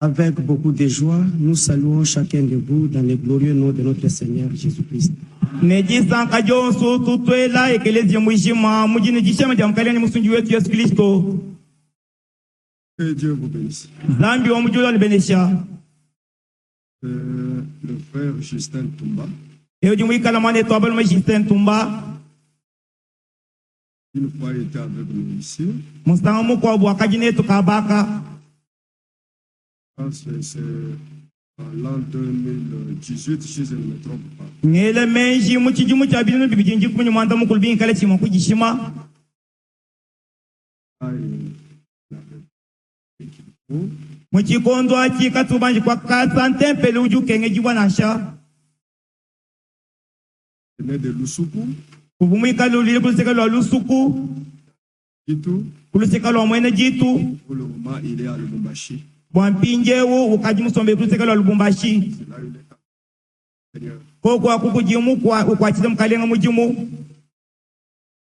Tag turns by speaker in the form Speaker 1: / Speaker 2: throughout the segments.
Speaker 1: Avec beaucoup de joie, nous saluons chacun de vous dans le glorieux nom de notre Seigneur Jésus-Christ.
Speaker 2: Que Dieu vous bénisse. Le frère Justin Tumba, une fois était avec nous ici. Je pense que c'est en l'an 2018, si je ne me trompe pas. Il venait de Lusuku. Jitu. Pour le moment, il est à Lubumbashi. Je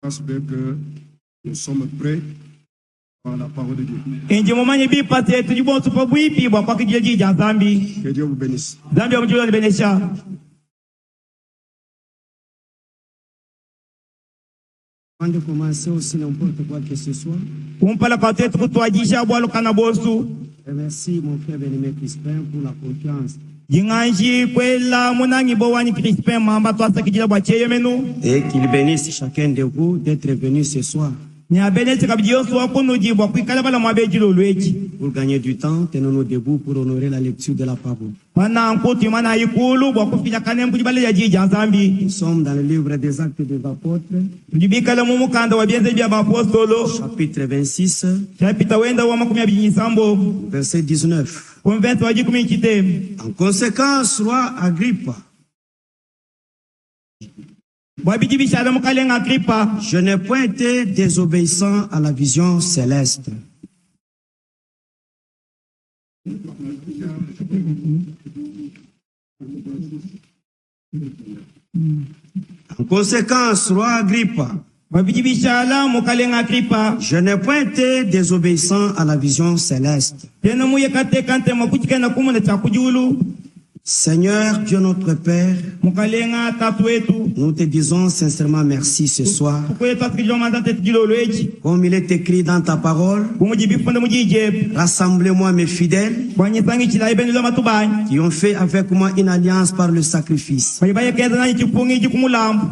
Speaker 2: pense bien que nous sommes prêts par la parole de Dieu. Que Dieu vous bénisse.
Speaker 1: Avant de commencer aussi n'importe quoi que ce soit, remercie mon frère bien-aimé Crispin pour la confiance. Et qu'il bénisse chacun de vous d'être venu ce soir. Pour gagner du temps, tenons-nous debout pour honorer la lecture de la parole. Nous sommes dans le livre des Actes des Apôtres, chapitre 26, verset 19. En conséquence, roi Agrippa, je n'ai point été désobéissant à la vision céleste. En conséquence, roi Agrippa, je n'ai point été désobéissant à la vision céleste. Seigneur Dieu notre Père, nous te disons sincèrement merci ce soir. Comme il est écrit dans ta parole, rassemblez-moi mes fidèles qui ont fait avec moi une alliance par le sacrifice.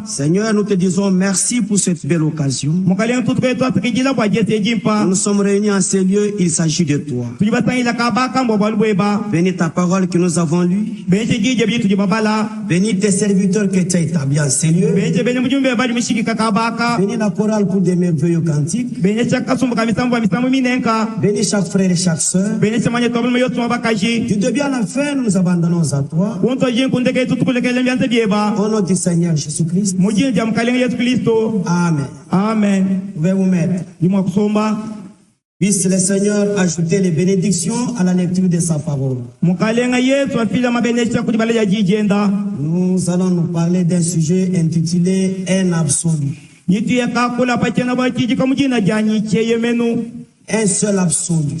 Speaker 1: Seigneur, nous te disons merci pour cette belle occasion. Nous sommes réunis en ces lieux, il s'agit de toi. Bénis ta parole que nous avons lue. Bénis tes serviteurs que tu as établis en ces lieux. Bénis la chorale pour des merveilleux cantiques. Bénis chaque frère et chaque sœur. Du début à la fin, nous nous abandonnons à toi. Au nom du Seigneur Jésus-Christ. Amen.
Speaker 3: Amen.
Speaker 1: Vous pouvez vous mettre. Puisse le Seigneur ajouter les bénédictions à la lecture de sa parole. Nous allons nous parler d'un sujet intitulé Un absolu. Un seul absolu.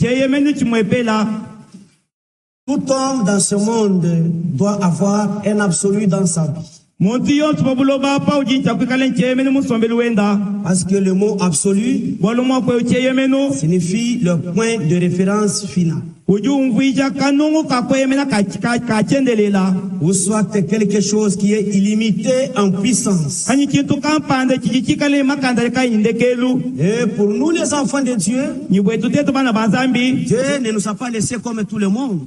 Speaker 1: Tout homme dans ce monde doit avoir un absolu dans sa vie. Parce que le mot absolu signifie le point de référence final. Ou soit quelque chose qui est illimité en puissance. Et pour nous les enfants de Dieu, Dieu ne nous a pas laissés comme tout le monde.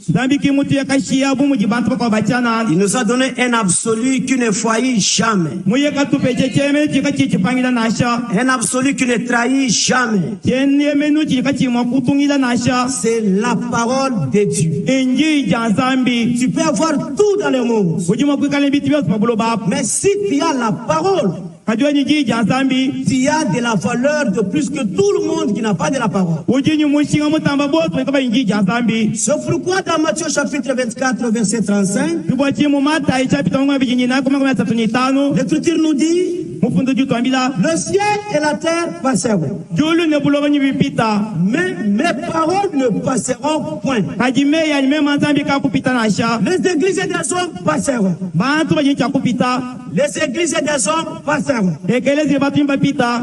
Speaker 1: Il nous a donné un absolu qui ne faillit jamais. Un absolu qui ne trahit jamais. C'est la parole de Dieu. Tu peux avoir tout dans le monde, mais si tu as la parole, tu as de la valeur de plus que tout le monde qui n'a pas de la parole. C'est pourquoi dans Matthieu chapitre 24 verset 35, l'Écriture nous dit: le ciel et la terre passeront, mais mes paroles ne passeront point.
Speaker 3: kajime ya nime manzambi kakupita nasha
Speaker 1: Les églises des hommes passeront.
Speaker 3: bantu bajincha kupita
Speaker 1: Les églises des hommes passeront.
Speaker 3: ekelezi batu impapita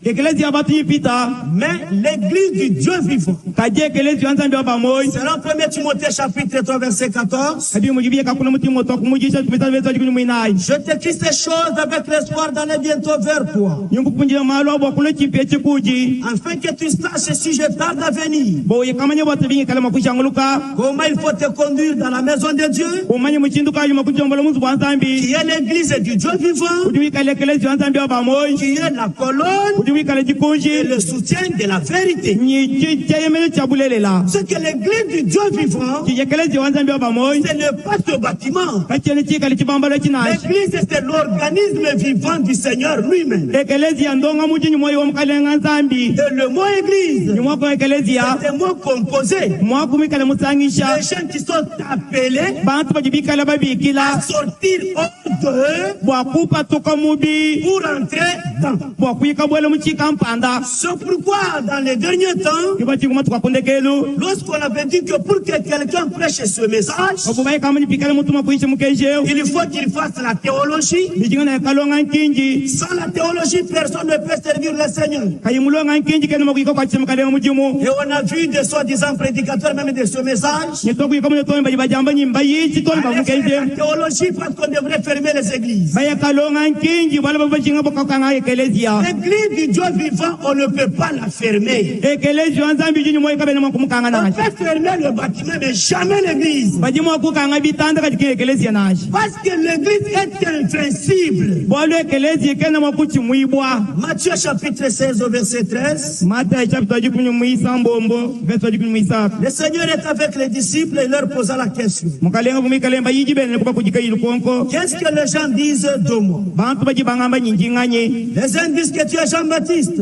Speaker 3: ekelezi ya batu ipita
Speaker 1: Mais l'église du Dieu vivant,
Speaker 3: kaje ekelezi wanzambi bamoyi
Speaker 1: selon 1 Timothée chapitre 3 verset 14,
Speaker 3: abi mujibie kakuna mutima to kumujisha kupita vezo jikuni mwinai
Speaker 1: je t'écris ces choses avec l'espoir d'aller bientôt vers toi,
Speaker 3: nyungupunjira malo bwa kulo chipye chikuji
Speaker 1: afin que tu saches si je tarde à venir,
Speaker 3: bo yekamanye bote bingi kala makushanguluka
Speaker 1: comment il faut te conduire dans la maison de Dieu,
Speaker 3: umanye muchindu kayu makuchombola muzu wanzambi
Speaker 1: qui est l'église du Dieu vivant,
Speaker 3: ujiwi kale ekelezi wanzambi bamoyi
Speaker 1: qui est la colonne
Speaker 3: ujiwi kale
Speaker 1: et
Speaker 3: jikunji
Speaker 1: le soutien de la vérité.
Speaker 3: ni chayemele chabulelela
Speaker 1: Ce que l'église du Dieu vivant,
Speaker 3: ekelezi wanzambi bamoyi
Speaker 1: ce n'est pas ce bâtiment.
Speaker 3: kachene chikali chibambalo chinashi
Speaker 1: L'église, c'est l'organisme vivant du Seigneur lui-même.
Speaker 3: ekelezi ya ndonga muji nyumoyi womukalenga nzambi
Speaker 1: Et le mot église,
Speaker 3: nyumoko ekelezi ya
Speaker 1: c'est un mot composé.
Speaker 3: mwakumikale musangisha
Speaker 1: Les gens qui sont appelés
Speaker 3: bantu bajibikala
Speaker 1: à
Speaker 3: babikila
Speaker 1: sortir hors d'eux
Speaker 3: bwakupa tuka mubi
Speaker 1: pour entrer dans.
Speaker 3: bwakuyika bwele muchika mpanda
Speaker 1: C'est pourquoi, dans les derniers temps,
Speaker 3: kibachikuma tukakundekelu
Speaker 1: lorsqu'on avait dit que pour que quelqu'un prêche ce message,
Speaker 3: obubaika munipikale mutuma kuishi mukejeu
Speaker 1: il faut qu'il fasse la théologie.
Speaker 3: bijingana ekalonga nkinji
Speaker 1: Sans la théologie, personne ne peut servir le Seigneur.
Speaker 3: kayimulonga nkinji kene makuyika kwachimukalenga mujimu
Speaker 1: Et on a vu des soi-disant prédicateurs même de ce message.
Speaker 3: nitokuyika munetomba jibajamba nyimba yichi tomba
Speaker 1: Aller faire
Speaker 3: mukeje
Speaker 1: la théologie parce qu'on devrait fermer les églises.
Speaker 3: bayakalonga nkinji bala babachinga bokakanga ekelezia
Speaker 1: L'église du Dieu vivant, on ne peut pas la fermer.
Speaker 3: ekelezi wanzambi jinyumoyi kabene mwakumukanga
Speaker 1: On
Speaker 3: nashi
Speaker 1: peut fermer le bâtiment, mais jamais l'église.
Speaker 3: bajimu wakukanga bitanda katika ekelezia nashi
Speaker 1: Parce que l'église est invincible.
Speaker 3: bwalo ekelezi kene mwakuchimwibwa
Speaker 1: Matthieu chapitre 16 au verset 13.
Speaker 3: mata chapter jikumi mwisa mbombo verse jikumi mwisa
Speaker 1: Le Seigneur est avec les disciples et leur posa la question.
Speaker 3: mukalenga vumikalemba yiji bene kuba kujika ilukonko
Speaker 1: Qu'est-ce que les gens disent de moi?
Speaker 3: bantu bajibangamba nyinjinganye
Speaker 1: Les uns disent que tu es Jean-Baptiste.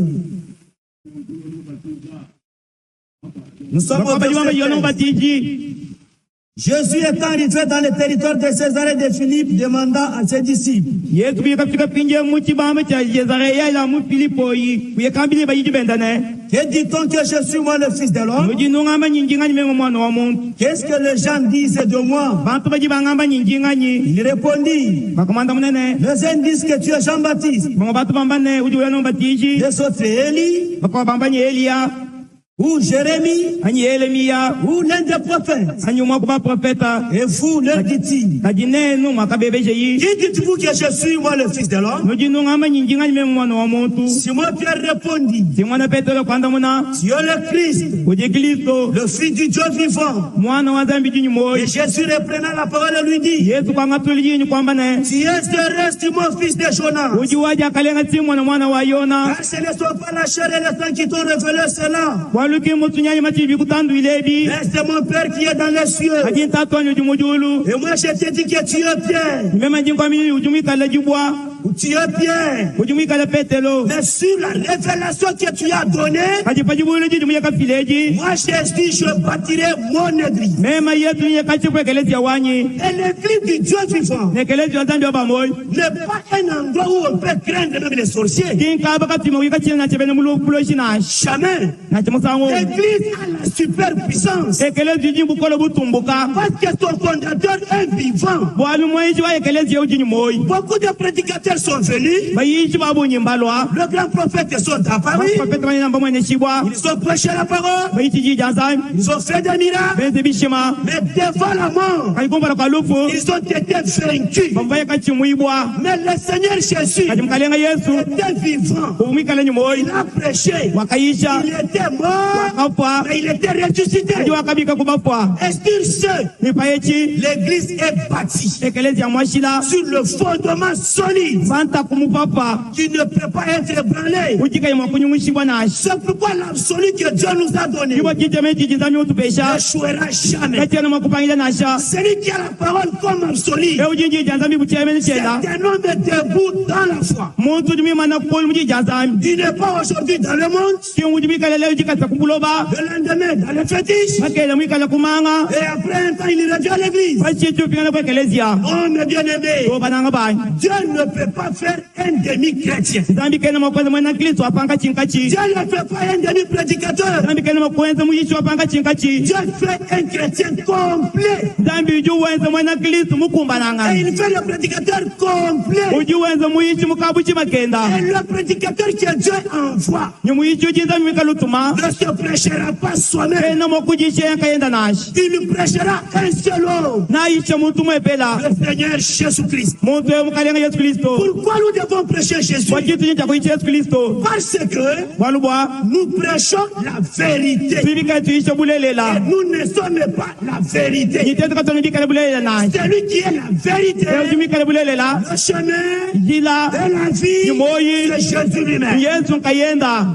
Speaker 1: Nous sommes au
Speaker 3: bakabajibanga
Speaker 1: verset
Speaker 3: yono
Speaker 1: 13.
Speaker 3: batiji
Speaker 1: Jésus étant arrivé dans le territoire de Césarée de Philippe, demanda à ses disciples,
Speaker 3: yesu kuyika fika pinje muchibamba cha Yezareya ila mu Filipo yi kuyekambile bayiji bendane
Speaker 1: que dit-on que je suis moi le fils de l'homme?
Speaker 3: mujinungamba nyinjinganye mengo mwana wa muntu
Speaker 1: Qu'est-ce que les gens disent de moi?
Speaker 3: bantu bajibangamba nyinjinganye
Speaker 1: Il répondit,
Speaker 3: bakamanda munene
Speaker 1: les uns disent que tu es Jean-Baptiste,
Speaker 3: bango bantu bambane uji uyano batiji
Speaker 1: les autres Élie,
Speaker 3: bakaba bambanye Eliya
Speaker 1: ou Jérémie,
Speaker 3: anyi Yeremiya
Speaker 1: ou l'un des prophètes.
Speaker 3: anyi mwakuba profeta
Speaker 1: Et vous, leur dit-il,
Speaker 3: kajinenu mwakabebeje yi
Speaker 1: qui dites-vous que je suis moi le fils de l'homme?
Speaker 3: mujinungamba nyinjinganye mengo mwana wa muntu
Speaker 1: Simon Pierre répondit,
Speaker 3: simwana petero kwanda muna
Speaker 1: tu es le Christ,
Speaker 3: uji Kristo
Speaker 1: le fils du Dieu vivant.
Speaker 3: mwana wa zambi
Speaker 1: Et
Speaker 3: jinyumoyi
Speaker 1: Jésus reprenant la parole lui dit,
Speaker 3: yesu kwanga tuli yinyu kwamba ne
Speaker 1: tu es ce reste mon fils de Jonas.
Speaker 3: uji waja akalenga simwa na mwana wa Yona
Speaker 1: Car ce ne sont pas la chair et le sang qui t'ont révélé cela,
Speaker 3: waluki mutunyanyi machivi kutanduilebi
Speaker 1: mais c'est mon Père qui est dans les cieux.
Speaker 3: ajintatwanyi uji mujulu
Speaker 1: Et moi je te dis que tu es Pierre,
Speaker 3: nimema jinkwamini uji mwikala jibwa
Speaker 1: ou tu es Pierre.
Speaker 3: uji mwikala petelo
Speaker 1: Mais sur la révélation que tu as donnée,
Speaker 3: kajipa jibulu jiji muyeka fileji
Speaker 1: moi je dis, je bâtirai mon église.
Speaker 3: mema yetu nyekachi kwekelezi ya wanyi
Speaker 1: Et l'église du Dieu vivant
Speaker 3: nekelezi wa zambi wa bamoyi
Speaker 1: n'est pas un endroit où on peut craindre même les sorciers.
Speaker 3: kinkaba katima wika china na chebene mulupuloshi nashi
Speaker 1: Jamais.
Speaker 3: na chimusango
Speaker 1: L'église a la superpuissance.
Speaker 3: ekelezi jimbukola butumbuka
Speaker 1: Parce que son fondateur est vivant.
Speaker 3: bwali mweji wa ekelezi ya uji nyumoyi
Speaker 1: Beaucoup de prédicateurs sont venus.
Speaker 3: bayishi babonyimbalwa
Speaker 1: Le grand prophète sont apparus.
Speaker 3: bapeta banyenamba mwene shibwa
Speaker 1: Ils ont prêché la parole.
Speaker 3: bayishi jijanzami
Speaker 1: Ils ont fait des miracles.
Speaker 3: benze bishima
Speaker 1: Mais devant la mort,
Speaker 3: kalikumbala kwa lufu
Speaker 1: ils ont été vaincus.
Speaker 3: bamvaye kachimwibwa
Speaker 1: Mais le Seigneur Jésus
Speaker 3: kati mukalenga yesu
Speaker 1: était vivant.
Speaker 3: umwikala nyumoyi
Speaker 1: Il a prêché.
Speaker 3: wakayisha
Speaker 1: Il était mort,
Speaker 3: wakafwa
Speaker 1: mais il était ressuscité.
Speaker 3: kaji wakabika kubafwa
Speaker 1: Et sur ce,
Speaker 3: nipayechi
Speaker 1: l'église est bâtie
Speaker 3: ekelezi ya mwashila
Speaker 1: sur le fondement solide
Speaker 3: vanta kumupapa
Speaker 1: qui ne peut pas être ébranlé.
Speaker 3: ujikayimwa kunyumwishibwa nashi
Speaker 1: C'est pourquoi l'absolu que Dieu nous a donné
Speaker 3: kibo kijeme jijizami utupesha
Speaker 1: n'échouera jamais.
Speaker 3: katiana mwakupangila nasha
Speaker 1: Celui qui a la parole comme absolue,
Speaker 3: eujinjijanzami buchemene
Speaker 1: c'est
Speaker 3: chenda
Speaker 1: un homme debout dans la foi.
Speaker 3: muntu jumimana kupoli mujijanzami
Speaker 1: Il n'est pas aujourd'hui dans le monde,
Speaker 3: kiujibikala leo jikasa kubuloba
Speaker 1: le lendemain dans le fétiche,
Speaker 3: makele mwikala kumanga
Speaker 1: et après un temps il revient à l'église.
Speaker 3: bachitupingana kwekelezia
Speaker 1: Oh mes bien-aimés,
Speaker 3: tobananga banyi
Speaker 1: Dieu ne peut pas faire un demi-chrétien.
Speaker 3: zambi kena makwenza mwena kristo apanga chinkachi
Speaker 1: Dieu ne fait pas un demi-prédicateur.
Speaker 3: zambi kena makwenza muyishi apanga chinkachi
Speaker 1: Dieu fait un chrétien complet.
Speaker 3: zambi uju wenza mwena kristo mukumbananga
Speaker 1: Et il fait le prédicateur complet.
Speaker 3: uju wenza muyishi mukabuchi makenda
Speaker 1: Et le prédicateur que Dieu envoie
Speaker 3: ni muyishi uji zambi mikalutuma
Speaker 1: ne se prêchera pas soi-même.
Speaker 3: kena mokujishe yakayenda nashi
Speaker 1: Il prêchera un seul homme,
Speaker 3: na ishe muntu mwepela
Speaker 1: le Seigneur Jésus-Christ.
Speaker 3: muntu mukalenga Yesu Kristo
Speaker 1: Pourquoi nous devons prêcher Jésus?
Speaker 3: kwa kitu chincha kuishi Yesu Kristo
Speaker 1: Parce que
Speaker 3: walubwa
Speaker 1: nous prêchons la vérité.
Speaker 3: twibika tuishe
Speaker 1: Et
Speaker 3: bulelela
Speaker 1: nous ne sommes pas la vérité.
Speaker 3: nyitetu katonibikale bulelela nashi
Speaker 1: Celui qui est la vérité,
Speaker 3: ejumikale bulelela
Speaker 1: le chemin
Speaker 3: jila
Speaker 1: de la vie,
Speaker 3: Moïse.
Speaker 1: c'est Jésus lui-même.
Speaker 3: Yesu nkayenda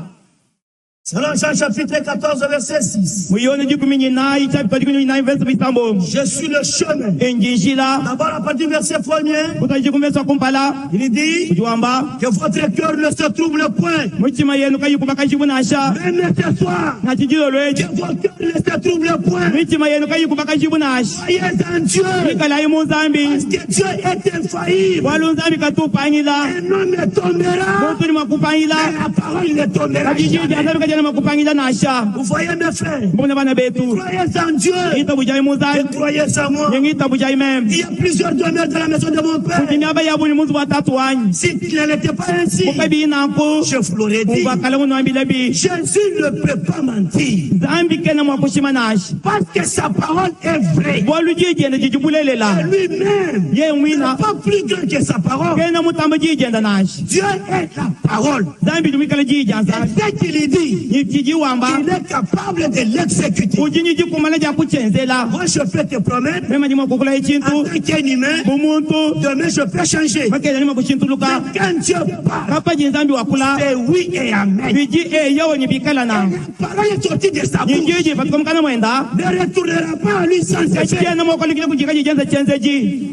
Speaker 1: Selon Jean chapitre 14, verset 6.
Speaker 3: muyone jikumi nyinayi chapita jikumi nyinayi verse bisambo
Speaker 1: Je suis le chemin.
Speaker 3: enjinjila
Speaker 1: D'abord, à partir du verset 1er,
Speaker 3: kuta jikumesa kumpala
Speaker 1: il dit
Speaker 3: kujiwamba
Speaker 1: que votre cœur ne se trouble point.
Speaker 3: mutima yenu kayikuba kajibunasha
Speaker 1: Même ce soir,
Speaker 3: na chijilo lweji
Speaker 1: que vos cœurs ne se troublent point.
Speaker 3: mitima yenu kayikuba kajibunasha
Speaker 1: Soyez en Dieu.
Speaker 3: ikalayi muzambi
Speaker 1: Parce que Dieu est infaillible.
Speaker 3: walunzambi katupanyila
Speaker 1: Un homme tombera,
Speaker 3: mutu ni mwakupanyila
Speaker 1: mais la parole ne tombera
Speaker 3: kajijiji
Speaker 1: jamais.
Speaker 3: azabi kajana mwakupanyila nasha
Speaker 1: Vous voyez mes frères,
Speaker 3: mbona bana betu
Speaker 1: croyez en Dieu
Speaker 3: itabu jayi
Speaker 1: et
Speaker 3: muzambi
Speaker 1: croyez en moi.
Speaker 3: nyingitabu jayi mem
Speaker 1: Il y a plusieurs demeures dans la maison de mon père.
Speaker 3: kujiniaba yabuni muzu watatu wanyi
Speaker 1: Si il n'était pas ainsi,
Speaker 3: mukabi nanku
Speaker 1: je vous l'aurais dit.
Speaker 3: muvakala munwambila bi
Speaker 1: Jésus ne peut pas mentir.
Speaker 3: zambi kena mwakushima nashi
Speaker 1: Parce que sa parole est vraie.
Speaker 3: bwalujijenda
Speaker 1: Et
Speaker 3: jijibulelela
Speaker 1: lui-même
Speaker 3: ye
Speaker 1: n'est
Speaker 3: mwina
Speaker 1: pas plus grand que sa parole.
Speaker 3: kena mutambo jijenda nashi
Speaker 1: Dieu est la parole.
Speaker 3: zambi jumikala jijanza
Speaker 1: Et dès qu'il dit,
Speaker 3: nyichijiwamba
Speaker 1: il est capable de l'exécuter.
Speaker 3: ujinyi jikumala jakuchenzela
Speaker 1: Moi, je peux te promettre,
Speaker 3: mema jimwakukula
Speaker 1: en
Speaker 3: ichintu
Speaker 1: tant qu'un humain,
Speaker 3: bumuntu
Speaker 1: demain je peux changer.
Speaker 3: makeza nimakuchintuluka
Speaker 1: Mais quand Dieu parle,
Speaker 3: kapa jinzambi wakula
Speaker 1: c'est oui et amen.
Speaker 3: biji eyo nyibikala na
Speaker 1: La parole est sortie de sa bouche.
Speaker 3: nyinjiji patuka mukana mwenda
Speaker 1: Ne retournera pas à lui sans effet.
Speaker 3: kachikena mwakolikile kujika jijenza chenzeji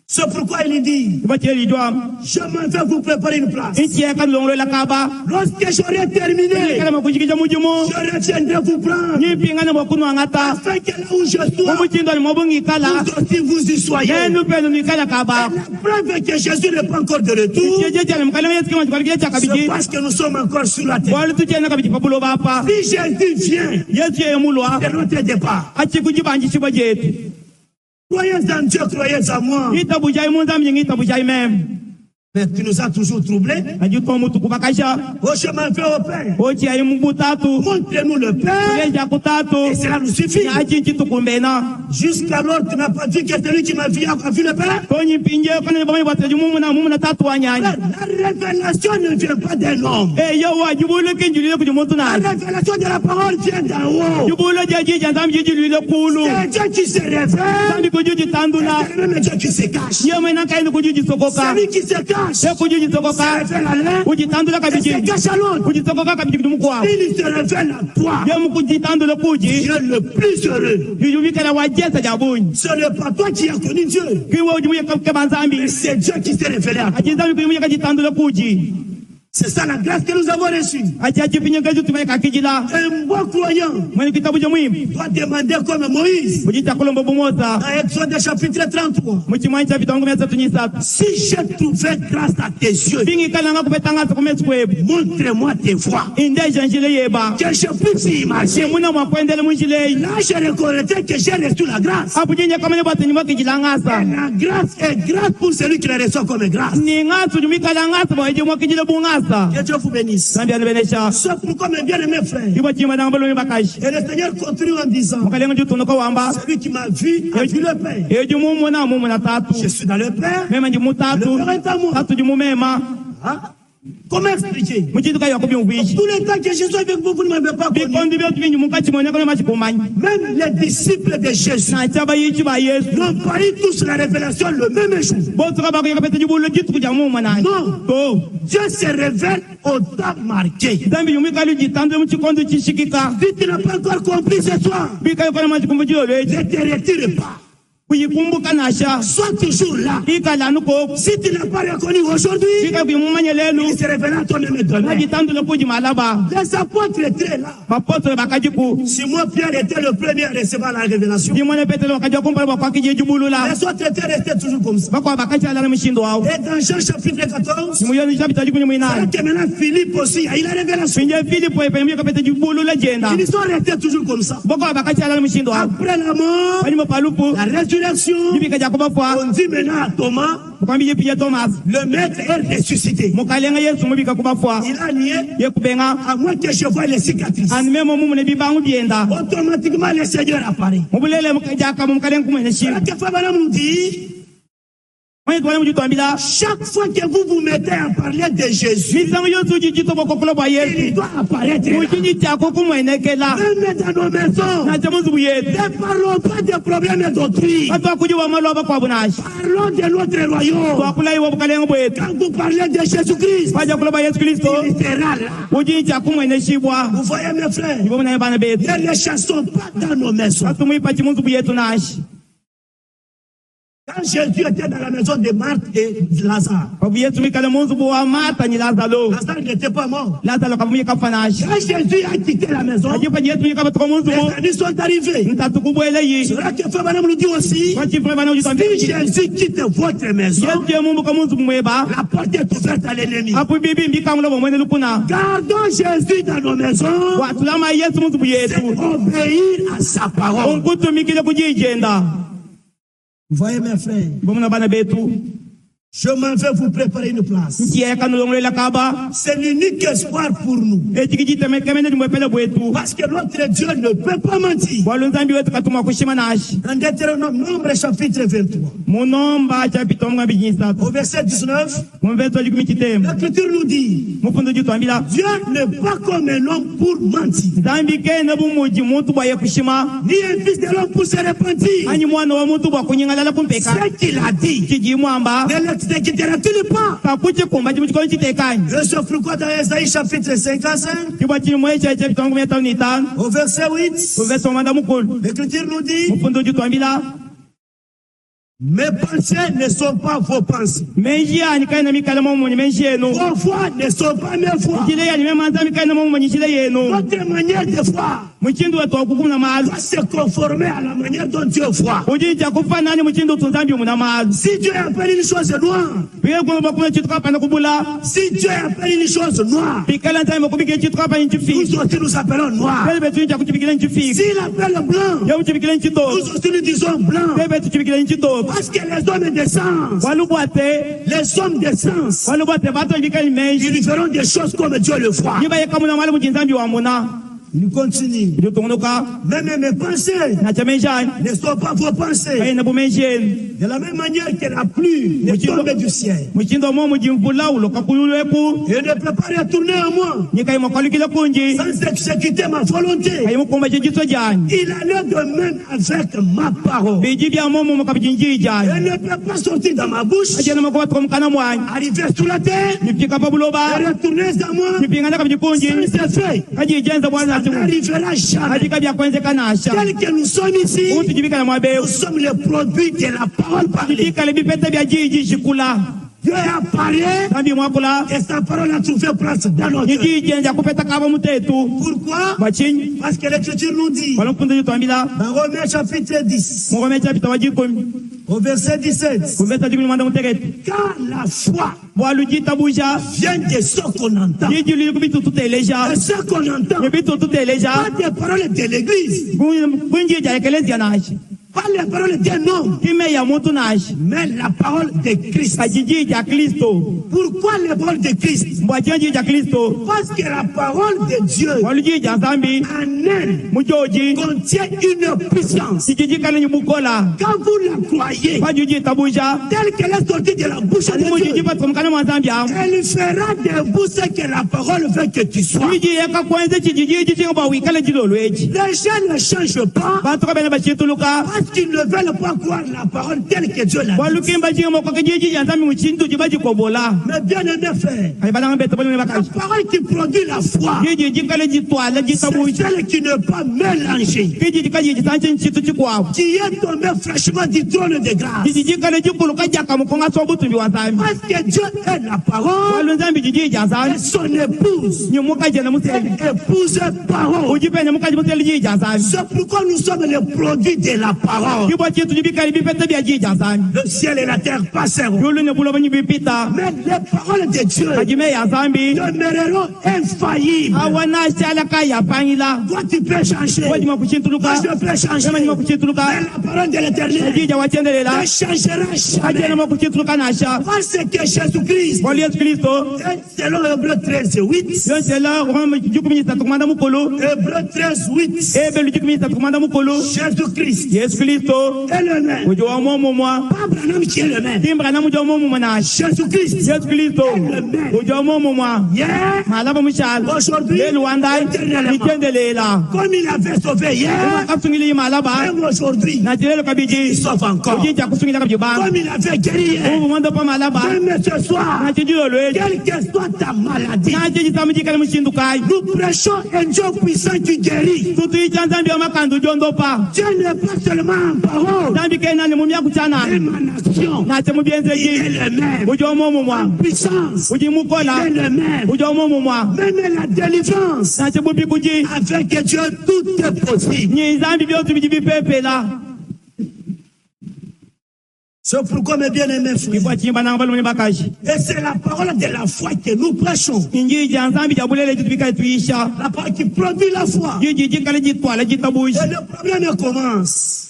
Speaker 1: C'est pourquoi il dit,
Speaker 3: bachelijwa
Speaker 1: je m'en vais vous préparer une place.
Speaker 3: ichiyeka longolola kaba
Speaker 1: Lorsque j'aurai terminé,
Speaker 3: kala makujikija mujimu
Speaker 1: je reviendrai vous prendre.
Speaker 3: nyipingana mwakunwa ngata
Speaker 1: Afin que là où je sois,
Speaker 3: mumuchindoni mwabungikala
Speaker 1: vous aussi vous y soyez.
Speaker 3: yenu penu nikala kaba
Speaker 1: La preuve que Jésus n'est pas encore de retour,
Speaker 3: chijejale mukala Yesu kima chikalikile
Speaker 1: c'est
Speaker 3: chakabiji
Speaker 1: parce que nous sommes encore sur la terre.
Speaker 3: wali tuchena kabiji pabulo bapa
Speaker 1: Si Jésus vient,
Speaker 3: Yesu yemulwa
Speaker 1: c'est notre départ.
Speaker 3: achikujibanjishibwa jetu
Speaker 1: Croyez en Dieu, croyez en moi.
Speaker 3: ngitabu jayi munzambi ngitabu jayi mem
Speaker 1: Mais tu nous as toujours troublés.
Speaker 3: ajitwa mutu kubakasha
Speaker 1: Oh, je m'en vais au Père.
Speaker 3: ochiyayi mubutatu
Speaker 1: Montrez-nous le Père.
Speaker 3: kuleja kutatu
Speaker 1: Et cela nous suffit.
Speaker 3: achinchi tukumbena
Speaker 1: Jusqu'alors, tu n'as pas dit que celui qui m'a vu a vu le Père.
Speaker 3: konyimpinje kone bamwe bateji mumuna tatu wanyanya
Speaker 1: La révélation ne vient pas d'un homme.
Speaker 3: eyo wajibule kenjulile kuji mutu
Speaker 1: La
Speaker 3: na
Speaker 1: révélation de la parole vient d'en haut.
Speaker 3: jibule jajija nzambi jijulile kulu
Speaker 1: C'est Dieu qui se révèle.
Speaker 3: nzambi kujuji tandula
Speaker 1: C'est le même Dieu qui se cache.
Speaker 3: yemwena kaini kujuji sokoka
Speaker 1: Celui qui se cache
Speaker 3: e kujuji
Speaker 1: se
Speaker 3: sokoka
Speaker 1: révèle à l'un
Speaker 3: kujitandula
Speaker 1: et
Speaker 3: kabiji
Speaker 1: se cache à l'autre.
Speaker 3: kujisokoka kabiji kudumukwa
Speaker 1: Il se révèle à toi.
Speaker 3: yemu kujitandula kuji
Speaker 1: Dieu le plus heureux.
Speaker 3: jujumikala wajesa jabunyi
Speaker 1: Ce n'est pas toi qui as connu Dieu.
Speaker 3: kiwe ujumuye keba nzambi
Speaker 1: Mais c'est Dieu qui s'est révélé à toi.
Speaker 3: ajinzambi kujumuye kajitandula kuji
Speaker 1: C'est ça la grâce que nous avons reçue.
Speaker 3: achachipinye keju tumaye kakijila
Speaker 1: Un bon croyant
Speaker 3: mwene kitabu cha mwimbi
Speaker 1: doit demander comme Moïse
Speaker 3: kujita kulombo bumoza
Speaker 1: dans Exode chapitre 33.
Speaker 3: muchimwanyi cha vitongo mia tatu nyisatu
Speaker 1: Si j'ai trouvé grâce à tes yeux,
Speaker 3: bingikalanga kupetangasa kumesi kwebu
Speaker 1: montre-moi tes voies.
Speaker 3: indeja njile yeba
Speaker 1: Que je puisse y marcher.
Speaker 3: muna mwakwendele munjileyi
Speaker 1: Là, j'ai reconnaître que j'ai reçu la grâce.
Speaker 3: apo jinje kamene bwatenyi mwakijilangasa
Speaker 1: Et la grâce est grâce pour celui qui la reçoit comme grâce.
Speaker 3: ni ngasa ujumikalangasa bwaje mwakijile bungasa
Speaker 1: Que Dieu vous bénisse.
Speaker 3: zambi anibenesha
Speaker 1: C'est pourquoi mes bien-aimés frères.
Speaker 3: ibo chima nangabalomi bakashi
Speaker 1: Et le Seigneur continue en disant,
Speaker 3: mukalenga jutunuka wamba
Speaker 1: celui qui m'a vu a vu le Père.
Speaker 3: eju mumuna mumuna tatu
Speaker 1: Je suis dans le Père.
Speaker 3: mema ndi mutatu
Speaker 1: Le Père est à moi.
Speaker 3: tatu jimumema
Speaker 1: Hein? Comment expliquer?
Speaker 3: muchituka yakubi ubwishi
Speaker 1: Tout le temps que je suis avec vous, vous ne m'avez pas connu.
Speaker 3: bikondi byetu bingi mukati mwonekane machikumanyi
Speaker 1: Même les disciples de Jésus
Speaker 3: na chaba yichi ba yesu
Speaker 1: n'ont pas eu tous la révélation le même jour.
Speaker 3: botuka bakuyeka pete jibulo jitu kuja mumwanani
Speaker 1: Non.
Speaker 3: to
Speaker 1: Dieu se révèle au temps marqué.
Speaker 3: zambi yumikalu jitandwe muchikondo chishikika
Speaker 1: Si tu n'as pas encore compris ce soir,
Speaker 3: bikayo kona machikumbu jilo lweji
Speaker 1: ne te retire pas.
Speaker 3: kuyikumbuka nasha
Speaker 1: Sois toujours là.
Speaker 3: ikalanu ko
Speaker 1: Si tu n'as pas reconnu aujourd'hui,
Speaker 3: fika bimumanyelelu
Speaker 1: il se révélera à toi-même demain.
Speaker 3: najitandule kujimalaba
Speaker 1: Les apôtres étaient là.
Speaker 3: bapostole bakajiku
Speaker 1: Simon Pierre était le premier à recevoir la révélation.
Speaker 3: dimone petelo bakaja kumpala bakwakijejubulula
Speaker 1: Les autres étaient restés toujours comme ça.
Speaker 3: bakwa bakachalala mushindo wao
Speaker 1: Et dans Jean chapitre 14,
Speaker 3: nimuyoni chapita jikuni
Speaker 1: c'est
Speaker 3: mwinani
Speaker 1: que maintenant Philippe aussi a eu la révélation.
Speaker 3: pinje filipo epemye kapete jubulula jenda
Speaker 1: Ils sont restés toujours comme ça.
Speaker 3: bakwa bakachalala mushindo wao
Speaker 1: Après la mort,
Speaker 3: palimo palupu
Speaker 1: la résurrection,
Speaker 3: jibika jakuba fwa
Speaker 1: on dit maintenant à Thomas,
Speaker 3: kwambije pija Thomas
Speaker 1: le maître est ressuscité.
Speaker 3: mukalenga Yesu mubika kuba fwa
Speaker 1: Il a nié,
Speaker 3: yekubenga
Speaker 1: à moins que je voie les cicatrices.
Speaker 3: animemo mumune bibangu bienda
Speaker 1: Automatiquement, le Seigneur apparaît.
Speaker 3: mubulele mukajaka mukalenga kumene shi
Speaker 1: La Kefabana nous dit,
Speaker 3: mwenye twale mujitwambila
Speaker 1: chaque fois que vous vous mettez à parler de Jésus,
Speaker 3: misango yose ujijito bokokulo bwa
Speaker 1: il
Speaker 3: Yesu
Speaker 1: doit apparaître là.
Speaker 3: mujiji chako kumwenekela
Speaker 1: Même dans nos maisons,
Speaker 3: nache muzubu yetu
Speaker 1: ne parlons pas des problèmes d'autrui.
Speaker 3: watu wakujiwa maloba kwa bunashi
Speaker 1: Parlons de notre royaume.
Speaker 3: twakulayiwa bukalenga bwetu
Speaker 1: Quand vous parlez de Jésus-Christ,
Speaker 3: waja kuloba Yesu Kristo
Speaker 1: il sera là.
Speaker 3: ujiji chako mweneshibwa
Speaker 1: Vous voyez mes frères,
Speaker 3: ibo munaye bana betu
Speaker 1: ne les chassons pas dans nos maisons.
Speaker 3: atumuipa chimuzubu yetu nashi
Speaker 1: Quand Jésus était dans la maison de Marthe et Lazare,
Speaker 3: babu Yesu mikale muzubu wa Marta ni Lazaro
Speaker 1: Lazare n'était pas mort.
Speaker 3: Lazaro kavuye kafa nashi
Speaker 1: Quand Jésus a quitté la maison,
Speaker 3: ajipa Yesu mikaba tuko
Speaker 1: les
Speaker 3: muzubu
Speaker 1: amis sont arrivés.
Speaker 3: ntatu kubwele yi
Speaker 1: C'est là que Frère Branham nous dit aussi,
Speaker 3: wachifre bana ujitwambila
Speaker 1: si Jésus quitte votre maison,
Speaker 3: Yesu ye mumbu kamuzubu mweba
Speaker 1: la porte est ouverte à l'ennemi.
Speaker 3: apu bibi mbikamulo bomwene lukuna
Speaker 1: Gardons Jésus dans nos maisons,
Speaker 3: watulama Yesu muzubu
Speaker 1: c'est
Speaker 3: yetu
Speaker 1: obéir à sa parole.
Speaker 3: onkutumikile kujijenda
Speaker 1: Vous voyez mes frères,
Speaker 3: bomuna bana betu
Speaker 1: je m'en vais vous préparer une place.
Speaker 3: ntiyeka nulongolela kaba
Speaker 1: C'est l'unique espoir pour nous.
Speaker 3: echikijitemekemenye limwepele bwetu
Speaker 1: Parce que notre Dieu ne peut pas mentir.
Speaker 3: walunzambi wetu katuma kushima nashi
Speaker 1: Dans Deutéronome, Nombre chapitre 23,
Speaker 3: munomba chapita omwambi jinsatu
Speaker 1: au verset 19,
Speaker 3: mumveso likumi chitemu
Speaker 1: l'Écriture nous dit,
Speaker 3: mufundu jitwambila
Speaker 1: Dieu n'est pas comme un homme pour mentir,
Speaker 3: nzambi kene bumuji muntu bwaye kushima
Speaker 1: ni un fils de l'homme pour se repentir.
Speaker 3: anyi mwana wa muntu bwa kunyingalala kumpeka
Speaker 1: Ce qu'il a dit,
Speaker 3: chijimwamba
Speaker 1: ne l'exécutera-t-il pas?
Speaker 3: kakuchikumba chimuchikolo chitekanyi
Speaker 1: Je suis pourquoi dans Esaïe chapitre 55,
Speaker 3: chibwa chili mweche chapita makumi atanu ni tano
Speaker 1: au verset 8,
Speaker 3: uveso mwanda mukulu
Speaker 1: l'Écriture nous dit,
Speaker 3: mufundu jitwambila
Speaker 1: mes pensées ne sont pas vos pensées.
Speaker 3: menji yani kaina mikale momonyi menji yenu
Speaker 1: Vos voix ne sont pas mes voix.
Speaker 3: chile yani memanza mikaina momonyi chile yenu
Speaker 1: Votre manière de voir
Speaker 3: muchindu wetu wakukumuna malu
Speaker 1: doit se conformer à la manière dont Dieu voit.
Speaker 3: ujija kufanani muchindu tunzambi muna malu
Speaker 1: Si Dieu appelle une chose noire,
Speaker 3: pike kuno kuna chitu kapana kubula
Speaker 1: si Dieu appelle une chose noire,
Speaker 3: pikala nzambi kubike chitu kapana nchifi
Speaker 1: nous aussi nous appelons noir.
Speaker 3: pele betu nja kuchipikile nchifi
Speaker 1: S'il appelle blanc,
Speaker 3: ya kuchipikile nchito
Speaker 1: nous aussi nous disons blanc.
Speaker 3: pele betu chipikile nchito
Speaker 1: Parce que les hommes de sens,
Speaker 3: walubwate
Speaker 1: les hommes de sens,
Speaker 3: walubwate bato bikali menji
Speaker 1: ils feront des choses comme Dieu le voit.
Speaker 3: niba yekamuna malu muchinzambi wa muna
Speaker 1: Il continue.
Speaker 3: ijutungunuka
Speaker 1: Même mes pensées
Speaker 3: na chamenjani
Speaker 1: ne sont pas vos pensées.
Speaker 3: kaina bumenji yenu
Speaker 1: De la même manière que la pluie ne tombe du ciel
Speaker 3: muchindo mo mujimvula uloka kuyulweku
Speaker 1: et ne peut pas retourner à moi
Speaker 3: nyika imwakalukile kunji
Speaker 1: sans exécuter ma volonté.
Speaker 3: kaimukumba chijiso jani
Speaker 1: Il allait de même avec ma parole.
Speaker 3: biji bya momo mukabijinji
Speaker 1: Elle
Speaker 3: jani
Speaker 1: ne peut pas sortir dans ma bouche,
Speaker 3: ajena makuwatuka mukana mwanyi
Speaker 1: arriver sur la terre
Speaker 3: nipika pa buloba
Speaker 1: et retourner à moi
Speaker 3: nipingana kabijikunji
Speaker 1: sans effet.
Speaker 3: kajijenza bwana
Speaker 1: Ça n'arrivera jamais.
Speaker 3: ajika byakwenzekanaasha
Speaker 1: Tel que nous sommes ici,
Speaker 3: uti jibikala mwabeu
Speaker 1: nous sommes les produits de la parole parlée.
Speaker 3: jibikale bipete bya jiji shikula
Speaker 1: Dieu apparaît
Speaker 3: tambi mwakula
Speaker 1: et sa parole a trouvé place dans notre cœur.
Speaker 3: nijijenja kupeta kaba mutetu
Speaker 1: Pourquoi?
Speaker 3: machinyi
Speaker 1: Parce que l'Écriture nous dit,
Speaker 3: walomfundu jitwambila
Speaker 1: dans Romains chapitre 10,
Speaker 3: mukome chapita wajikumi
Speaker 1: au verset 17,
Speaker 3: kumvesa jikumi mwanda mutegetu
Speaker 1: car la foi
Speaker 3: bwalujitabusha
Speaker 1: vient de ce qu'on entend.
Speaker 3: jiji lili kubitututeleja
Speaker 1: Et ce qu'on entend,
Speaker 3: nebitututeleja
Speaker 1: pas des paroles de l'Église,
Speaker 3: kunjija ekelezia nashi
Speaker 1: pas les paroles d'un homme,
Speaker 3: kime ya mutu nashi
Speaker 1: mais la parole de Christ.
Speaker 3: kajiji ja Kristo
Speaker 1: Pourquoi les paroles de Christ?
Speaker 3: mbwachenji ja Kristo
Speaker 1: Parce que la parole de Dieu
Speaker 3: walujija nzambi
Speaker 1: en elle
Speaker 3: mujoji
Speaker 1: contient une puissance.
Speaker 3: sikiji kale nyibukola
Speaker 1: Quand vous la croyez,
Speaker 3: kwajuji tabusha
Speaker 1: telle qu'elle est sortie de la bouche de
Speaker 3: mujiji
Speaker 1: Dieu,
Speaker 3: patko mukana mwa nzambi amu
Speaker 1: elle fera de vous ce que la parole veut que tu sois.
Speaker 3: wiji yeka kwenze chijiji chinga bwa wikale jilolweji
Speaker 1: Les gens ne changent pas
Speaker 3: bantu kabene bachituluka
Speaker 1: parce parce qu'ils ne veulent pas croire la parole telle que Dieu l'a dit.
Speaker 3: walukimba jinga kwa kijiji ya nzambi muchintu jibaji kobola
Speaker 1: Mais bien aimé frère,
Speaker 3: ayibala ngabeta bali
Speaker 1: la
Speaker 3: bakashi
Speaker 1: parole qui produit la foi,
Speaker 3: jiji jikale jitwala
Speaker 1: c'est
Speaker 3: jitabuji
Speaker 1: celle qui ne pas mélanger,
Speaker 3: jiji jikaji jitanche nchitu chikwawo
Speaker 1: qui est tombé fraîchement du trône de grâce.
Speaker 3: jiji jikale jikuluka jaka mukonga sobutumbi wa nzambi
Speaker 1: Parce que Dieu est la parole
Speaker 3: walu nzambi jiji ja
Speaker 1: et
Speaker 3: nzambi
Speaker 1: son épouse.
Speaker 3: nyimuka jena museli
Speaker 1: Épouse parole.
Speaker 3: ujipenya mukaji museli jiji ja nzambi
Speaker 1: C'est pourquoi nous sommes les produits de la parole.
Speaker 3: jibwa chitu jibikali bipete bya jiji ja nzambi
Speaker 1: Le ciel et la terre passeront,
Speaker 3: yulu ne bulo banyi bipita
Speaker 1: mais les paroles de Dieu
Speaker 3: ajime ya nzambi
Speaker 1: demeureront infaillibles.
Speaker 3: awana shala kaya pangila
Speaker 1: Toi, tu peux changer.
Speaker 3: wajima
Speaker 1: Moi,
Speaker 3: kuchintuluka
Speaker 1: je peux changer.
Speaker 3: ema nyima kuchintuluka
Speaker 1: Mais la parole de l'éternel
Speaker 3: jiji ja wachendelela
Speaker 1: ne changera
Speaker 3: ajena
Speaker 1: jamais.
Speaker 3: makuchintuluka nasha
Speaker 1: Parce que Jésus-Christ,
Speaker 3: wali Yesu Kristo
Speaker 1: selon Hébreu 13, 8,
Speaker 3: yonsela Roma jukumi nyitatu kumanda mukulu
Speaker 1: Hébreu 13, 8,
Speaker 3: ebelu jukumi nyitatu kumanda mukulu
Speaker 1: Jésus-Christ
Speaker 3: Yesu Kristo
Speaker 1: est le même.
Speaker 3: ujo wa momo mwa
Speaker 1: Pas Branham qui est le même.
Speaker 3: timbra na mujo momo mwa nasha
Speaker 1: Jésus-Christ,
Speaker 3: Yesu Kristo ujo wa momo mwa
Speaker 1: hier,
Speaker 3: malaba mushal
Speaker 1: aujourd'hui,
Speaker 3: lelu wandai
Speaker 1: éternellement.
Speaker 3: nichendelela
Speaker 1: Comme il avait sauvé hier,
Speaker 3: kapsungili malaba
Speaker 1: même aujourd'hui,
Speaker 3: na tilelo
Speaker 1: il
Speaker 3: kabiji
Speaker 1: sauve encore.
Speaker 3: ujija kusungila kabjibanga
Speaker 1: Comme il avait guéri hier,
Speaker 3: ubu mwando pa malaba
Speaker 1: même ce soir,
Speaker 3: na tijilo lweji
Speaker 1: quelle que soit ta maladie,
Speaker 3: na tiji samujikale mushindukai
Speaker 1: nous prêchons un Dieu puissant qui guérit.
Speaker 3: tutu icha nzambi wa makandu jondopa
Speaker 1: Dieu n'est pas seulement en parole,
Speaker 3: nzambi kenani mumya kuchana
Speaker 1: émanation.
Speaker 3: na te
Speaker 1: Il est
Speaker 3: mubyenzeji
Speaker 1: le même.
Speaker 3: ujo momo
Speaker 1: En
Speaker 3: mwa
Speaker 1: puissance,
Speaker 3: uji
Speaker 1: il
Speaker 3: mukola
Speaker 1: est le même.
Speaker 3: ujo momo mwa
Speaker 1: Même la délivrance,
Speaker 3: na te bubi kuji
Speaker 1: avec Dieu, tout est possible.
Speaker 3: nyi nzambi byotu biji bipepela
Speaker 1: C'est pourquoi, mes bien-aimés frères,
Speaker 3: kibwa chimba na ngabalu bakashi
Speaker 1: et c'est la parole de la foi que nous prêchons.
Speaker 3: inji ja nzambi ja bulele jitu bikale tuisha
Speaker 1: La parole qui produit la foi.
Speaker 3: jiji jikale jitwala jitabushi
Speaker 1: Et le problème commence.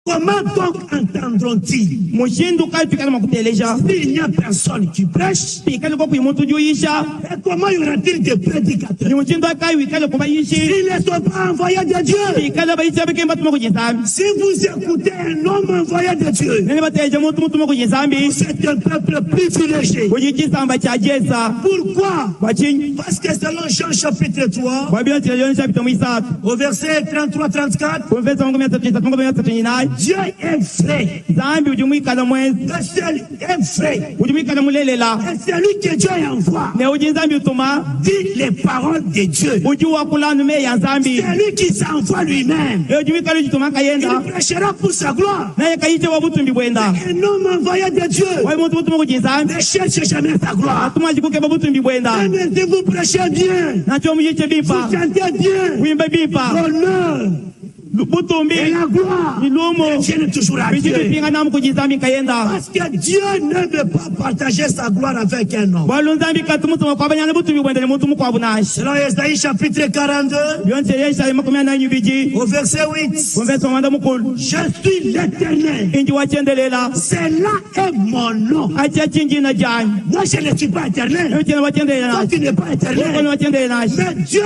Speaker 1: Comment donc entendront-ils
Speaker 3: mushindu kai pikale makuteleja
Speaker 1: s'il n'y a personne qui prêche?
Speaker 3: pikale kwa kuimuntu juisha
Speaker 1: Et comment y aura-t-il des prédicateurs
Speaker 3: ni mushindu kai wikale kuba yishi
Speaker 1: s'ils ne sont pas envoyés de Dieu?
Speaker 3: pikale baisha bikemba tuma kujinzambi
Speaker 1: Si vous écoutez un homme envoyé de Dieu,
Speaker 3: nene bateje muntu mutuma kujinzambi
Speaker 1: c'est un peuple privilégié.
Speaker 3: kujichisamba cha jesa
Speaker 1: Pourquoi?
Speaker 3: bachinyi
Speaker 1: Parce que selon Jean chapitre 3,
Speaker 3: babila tilele chapita mwisatu
Speaker 1: au verset 33-34,
Speaker 3: konfesa mungu 339
Speaker 1: Dieu est vrai.
Speaker 3: zambi ujumwikala mwezi
Speaker 1: Le seul est vrai.
Speaker 3: ujumwikala mulelela
Speaker 1: Et celui que Dieu envoie
Speaker 3: ne ujinzambi utuma
Speaker 1: dit les paroles de Dieu.
Speaker 3: ujuwa kulanu me ya nzambi
Speaker 1: Celui qui s'envoie lui-même,
Speaker 3: ujumwikala ujituma
Speaker 1: il
Speaker 3: kayenda
Speaker 1: prêchera pour sa gloire.
Speaker 3: naye kayiche wabutumbi bwenda
Speaker 1: Un homme envoyé de Dieu
Speaker 3: wai muntu mutuma kujinzambi
Speaker 1: ne cherche jamais sa gloire.
Speaker 3: atuma jikuke babutumbi bwenda
Speaker 1: Même si vous prêchez bien,
Speaker 3: nacho muyiche bipa
Speaker 1: vous chantez bien,
Speaker 3: wimbe bipa
Speaker 1: l'honneur et
Speaker 3: butumbi
Speaker 1: la gloire
Speaker 3: ilumo
Speaker 1: viennent toujours à
Speaker 3: bichi
Speaker 1: Dieu.
Speaker 3: bipinga namu kujinzambi kayenda
Speaker 1: Parce que Dieu ne veut pas partager sa gloire avec un homme.
Speaker 3: walu nzambi kati mutuma kwa banyana butumbi bwenda ni muntu mukwa bunashi
Speaker 1: Selon Esaïe chapitre 42,
Speaker 3: byonse yesha makumi na nyubiji
Speaker 1: au verset 8,
Speaker 3: konfesa wanda mukulu
Speaker 1: je suis l'Éternel.
Speaker 3: inji wachendelela
Speaker 1: C'est là est mon nom.
Speaker 3: acha chinjina jani
Speaker 1: Moi, je ne suis pas éternel.
Speaker 3: echena wachendelela
Speaker 1: Toi, tu n'es pas
Speaker 3: koni
Speaker 1: éternel.
Speaker 3: wachendelela
Speaker 1: Mais Dieu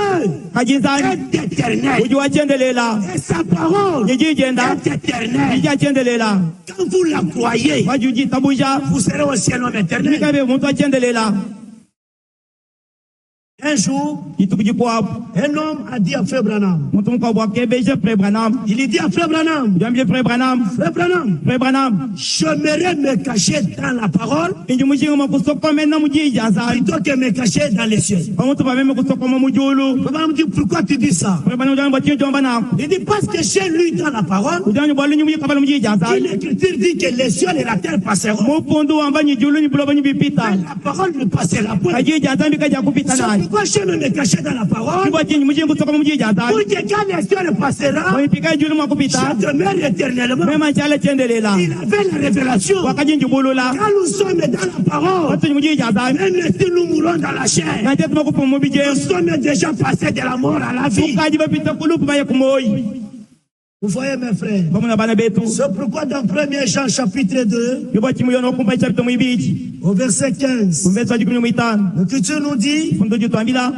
Speaker 3: kajinzambi
Speaker 1: est éternel.
Speaker 3: uji wachendelela
Speaker 1: Et sa parole
Speaker 3: inji jenda
Speaker 1: est éternelle.
Speaker 3: inji achendelela
Speaker 1: Quand vous la croyez,
Speaker 3: wajuji tabuja
Speaker 1: vous serez aussi un homme éternel.
Speaker 3: mikabe muntu achendelela
Speaker 1: Un jour,
Speaker 3: itukuji kwapo
Speaker 1: un homme a dit à Frère Branham,
Speaker 3: muntu mukwa kebeje Frère Branham
Speaker 1: il dit à Frère Branham,
Speaker 3: jambi Frère Branham
Speaker 1: Frère Branham,
Speaker 3: Frère Branham
Speaker 1: j'aimerais me cacher dans la parole
Speaker 3: inji mushinga makusokoma na mujija nzambi
Speaker 1: plutôt que me cacher dans les cieux.
Speaker 3: omuntu bameme kusokoma mujulu
Speaker 1: Frère Branham dit, pourquoi tu dis ça?
Speaker 3: Frère Branham jambo chinjomba nako
Speaker 1: Il dit, parce que chez lui dans la parole,
Speaker 3: ujanyu bwalu nyumu kabala mujija nzambi
Speaker 1: l'Écriture dit que les cieux et la terre passeront.
Speaker 3: mupundu wamba nyijulu ni buloba nyibipita
Speaker 1: Mais la parole ne passera point.
Speaker 3: kajija nzambi kaja kupita
Speaker 1: C'est
Speaker 3: naye
Speaker 1: pourquoi je me cacher dans la parole,
Speaker 3: kibwa chinyi mushinga kusokoma mujija
Speaker 1: pour
Speaker 3: nzambi
Speaker 1: que quand les cieux passera,
Speaker 3: wipika julu mwakupita
Speaker 1: je demeure éternellement.
Speaker 3: mema chala chendelela
Speaker 1: Il avait la révélation.
Speaker 3: wakajinji bulula
Speaker 1: Quand nous sommes dans la parole,
Speaker 3: watu mujija nzambi
Speaker 1: même si nous mourons dans la chair,
Speaker 3: na tete makupa mubije
Speaker 1: nous sommes déjà passés de la mort à la vie.
Speaker 3: ukaji bapita kulupu baye kumoyi
Speaker 1: Vous voyez mes frères,
Speaker 3: bamuna bana betu
Speaker 1: c'est pourquoi dans 1 Jean chapitre 2,
Speaker 3: kibwa chimuyono kumpa chapita mwibiji
Speaker 1: au verset 15,
Speaker 3: kumvesa jikumi mwitano
Speaker 1: l'Écriture nous dit,
Speaker 3: fundo jutwambila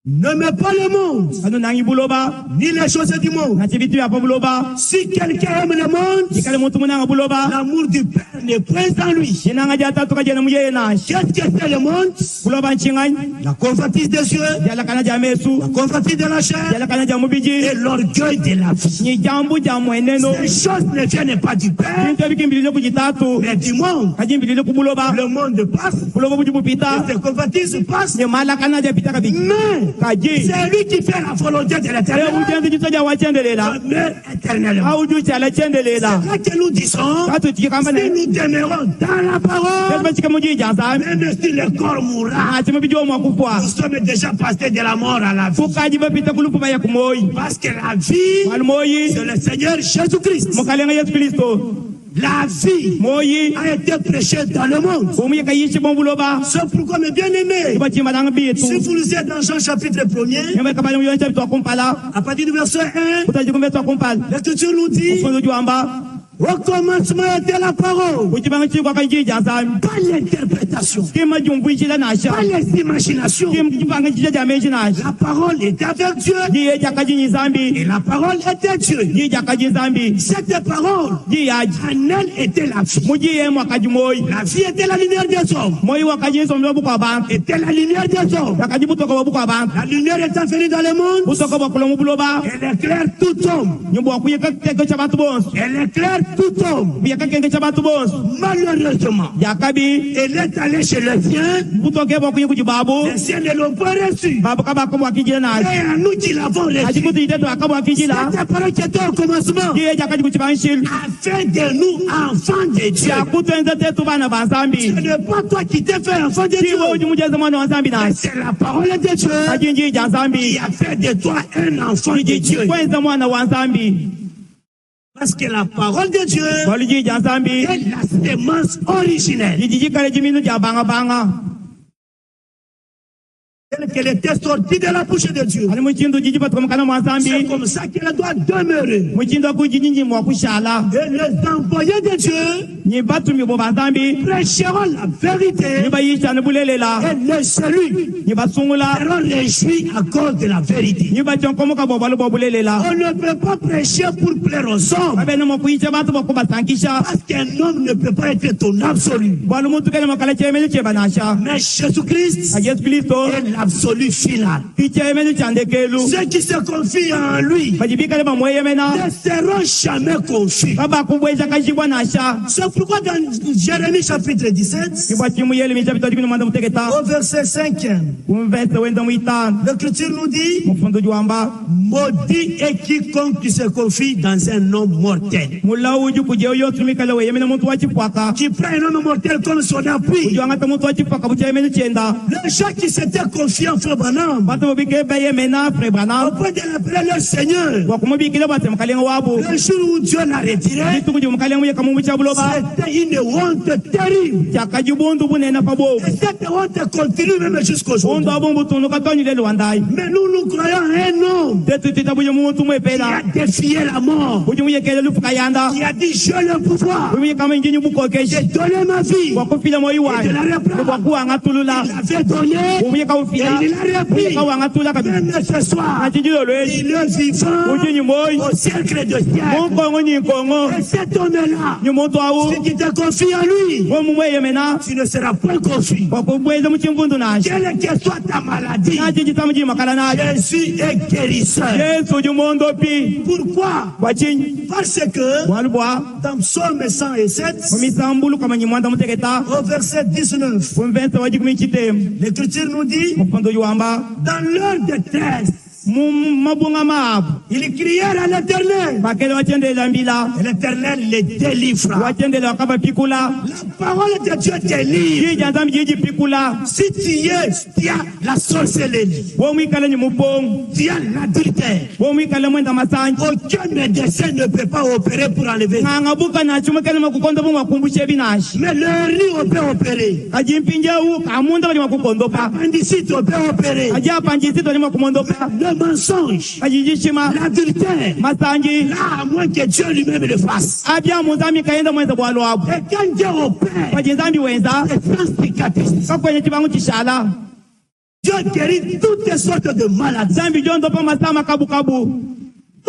Speaker 1: n'aimez pas le monde,
Speaker 3: ano nangi buloba
Speaker 1: ni les choses du monde.
Speaker 3: na chibitu yapo buloba
Speaker 1: Si quelqu'un aime le monde,
Speaker 3: ikale muntu munanga buloba
Speaker 1: l'amour du Père n'est point en lui.
Speaker 3: Yena jata to kajena muye na.
Speaker 1: Qu'est-ce que c'est le monde?
Speaker 3: Kulo banchingai.
Speaker 1: La convoitise des yeux,
Speaker 3: Yala kana jamesu.
Speaker 1: la convoitise de la chair
Speaker 3: Yala kana jamubiji.
Speaker 1: et l'orgueil de la vie.
Speaker 3: Ni jambu jamweneno.
Speaker 1: Ces choses ne viennent pas du Père,
Speaker 3: Kinto bikimbilile kujitatu.
Speaker 1: mais du monde.
Speaker 3: Kajimbilile kubuloba.
Speaker 1: Le monde passe,
Speaker 3: Kuloba bujupita.
Speaker 1: ces convoitises passent,
Speaker 3: Ni mala kana japita kabiki.
Speaker 1: mais
Speaker 3: Kaji.
Speaker 1: c'est lui qui fait la volonté de
Speaker 3: Leo
Speaker 1: l'Éternel.
Speaker 3: ujende jitoja wachendelela.
Speaker 1: Demeure éternellement.
Speaker 3: Auju chala chendelela.
Speaker 1: C'est là que nous disons,
Speaker 3: Katu chikamba
Speaker 1: si
Speaker 3: ne.
Speaker 1: nous demeurons dans la parole,
Speaker 3: Kesba chikamuji jansa.
Speaker 1: même si le corps mourra,
Speaker 3: Achimubiji wa mwakufwa.
Speaker 1: nous sommes déjà passés de la mort à la vie.
Speaker 3: Fukaji bapita kulupuba ya kumoi.
Speaker 1: Parce que la vie,
Speaker 3: Walmoi.
Speaker 1: c'est le Seigneur Jésus-Christ.
Speaker 3: Mokalenga Yesu Kristo.
Speaker 1: La vie
Speaker 3: Moi,
Speaker 1: a été prêchée dans le monde.
Speaker 3: c'est
Speaker 1: pourquoi, mes bien-aimés, si vous lisez dans Jean chapitre 1er, à partir du verset 1, l'Écriture nous dit, au commencement était la parole, pas l'interprétation, pas les imaginations. La parole était avec Dieu et la parole était Dieu. Cette parole, en elle était la vie. La vie était la lumière des hommes. Était la lumière des hommes. La lumière étant venue dans le monde, elle éclaire tout homme. Elle éclaire tout homme. Malheureusement, elle est allée chez les siens. Les siens ne l'ont pas reçu. Mais à nous qui l'avons reçu, cette parole qui était au commencement, afin de nous enfants de Dieu. Ce n'est pas toi qui t'es fait enfant de Dieu, mais c'est la parole de Dieu qui a fait de toi un enfant de Dieu. Parce que la parole de Dieu est la sémence originelle. Telle qu'elle était sortie de la bouche de Dieu. C'est comme ça qu'elle doit demeurer. Et les envoyés de Dieu prêcheront la vérité. Et les celui seront réjouis à cause de la vérité. On ne peut pas prêcher pour plaire aux hommes. Parce qu'un homme ne peut pas être ton absolu. Mais Jésus-Christ est l'absolu final. Ceux qui se confient en lui ne seront jamais confus. C'est pourquoi dans Jérémie chapitre 17, au verset 5, l'Écriture nous dit, maudit est quiconque qui se confie dans un homme mortel. Qui prend un homme mortel comme son appui. Les gens qui s'étaient confiés en Frère Branham, au point de l'appeler leur Seigneur, le jour où Dieu l'a retiré, c'était une honte terrible. Et cette honte continue même jusqu'aujourd'hui. Mais nous croyons en un homme qui a défié la mort, qui a dit je le pouvoir de donner ma vie et de la reprendre. Il avait donné et il a repris. Même ce soir, il est vivant au siècle de siècle. Et cet homme-là, si tu te confies en lui, tu ne seras pas confus. Quelle que soit ta maladie, Jésus est guérisseur. Pourquoi? Parce que dans Psaume 107, au verset 19, l'Écriture nous dit, dans l'heure de détresse, ils crièrent à l'Éternel. Et l'Éternel les délivra. La parole de Dieu délivre. Si tu as la sorcellerie, tu as l'adultère, aucun médecin ne peut pas opérer pour enlever. Mais le riz peut opérer. L'appendicite peut opérer. Le mensonge, l'adultère, là, à moins que Dieu lui-même le fasse. Et quand Dieu opère, c'est sans cicatrice. Dieu guérit toutes sortes de maladies.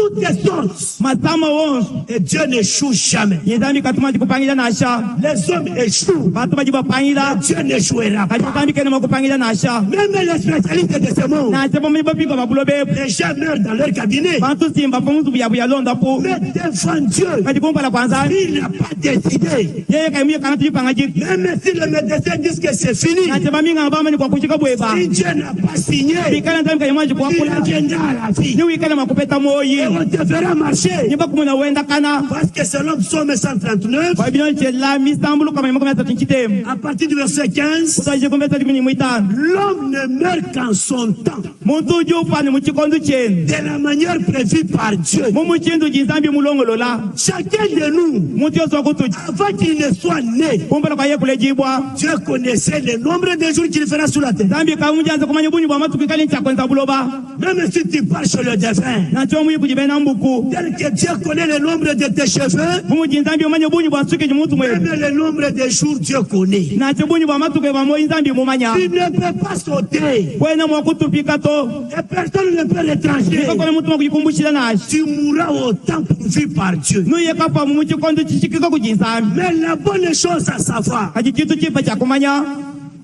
Speaker 1: toutes les sortes.
Speaker 3: masama wonso
Speaker 1: Et Dieu n'échoue jamais.
Speaker 3: yenzambi katuma jikupangila nasha
Speaker 1: Les hommes échouent.
Speaker 3: batu bajibapangila
Speaker 1: Dieu n'échouera pas.
Speaker 3: kajizambi kene makupangila nasha
Speaker 1: Même les spécialistes de ce monde,
Speaker 3: nasha pomani bapika babulo bepo
Speaker 1: les gens meurent dans leur cabinet.
Speaker 3: bantu simba pomutu buyabuya londa po
Speaker 1: Mais devant Dieu,
Speaker 3: kajikumpala kwanza
Speaker 1: il n'a pas décidé.
Speaker 3: yeye kaimuye kana tujipanga jiki
Speaker 1: Même si les médecins disent que c'est fini,
Speaker 3: nasha baminga bamani kwa kuchika bweba
Speaker 1: si Dieu n'a pas signé,
Speaker 3: bikala nzambi kayimwaji
Speaker 1: il
Speaker 3: kwakula
Speaker 1: reviendra à la vie.
Speaker 3: ni wikala makupeta moyi
Speaker 1: Et on te fera marcher.
Speaker 3: nyimba kumuna wenda kana
Speaker 1: Parce que selon Psaume 139,
Speaker 3: babino chela misambulu kama nyimba kumeta tinchitemu
Speaker 1: à partir du verset 15,
Speaker 3: kutaje kumeta dimini mwitano
Speaker 1: l'homme ne meurt qu'en son temps,
Speaker 3: muntu uji ufane muchikondu chenu
Speaker 1: de la manière prévue par Dieu.
Speaker 3: mumuchindu jinzambi mulongolola
Speaker 1: Chacun de nous,
Speaker 3: muntu yose wakutuji
Speaker 1: avant qu'il ne soit né,
Speaker 3: kumpala kwa ye kulejibwa
Speaker 1: Dieu connaissait le nombre de jours qu'il fera sur la terre.
Speaker 3: zambi kamunjanza kumanya bunyi bwa matuku kali nchakwenza buloba
Speaker 1: Même si tu pars chez le défunt,
Speaker 3: nacho muyi kujibena mbuku
Speaker 1: tel que Dieu connaît le nombre de tes cheveux,
Speaker 3: mumujinzambi umanye bunyi bwa suki jimuntu
Speaker 1: même
Speaker 3: mwenu
Speaker 1: le nombre de jours Dieu connaît.
Speaker 3: nacho bunyi bwa matuku bwa moyi nzambi mumanya
Speaker 1: Tu ne peux pas sauter.
Speaker 3: kwena mwakutupika to
Speaker 1: Et personne ne peut l'étranger.
Speaker 3: ikakona muntu mwakujikumbushila nashi
Speaker 1: Tu mourras au temps prévu par Dieu.
Speaker 3: nuye kapa mumuchikondu chichikika kujinzambi
Speaker 1: Mais la bonne chose à savoir,
Speaker 3: kaji chitu chipa chakumanya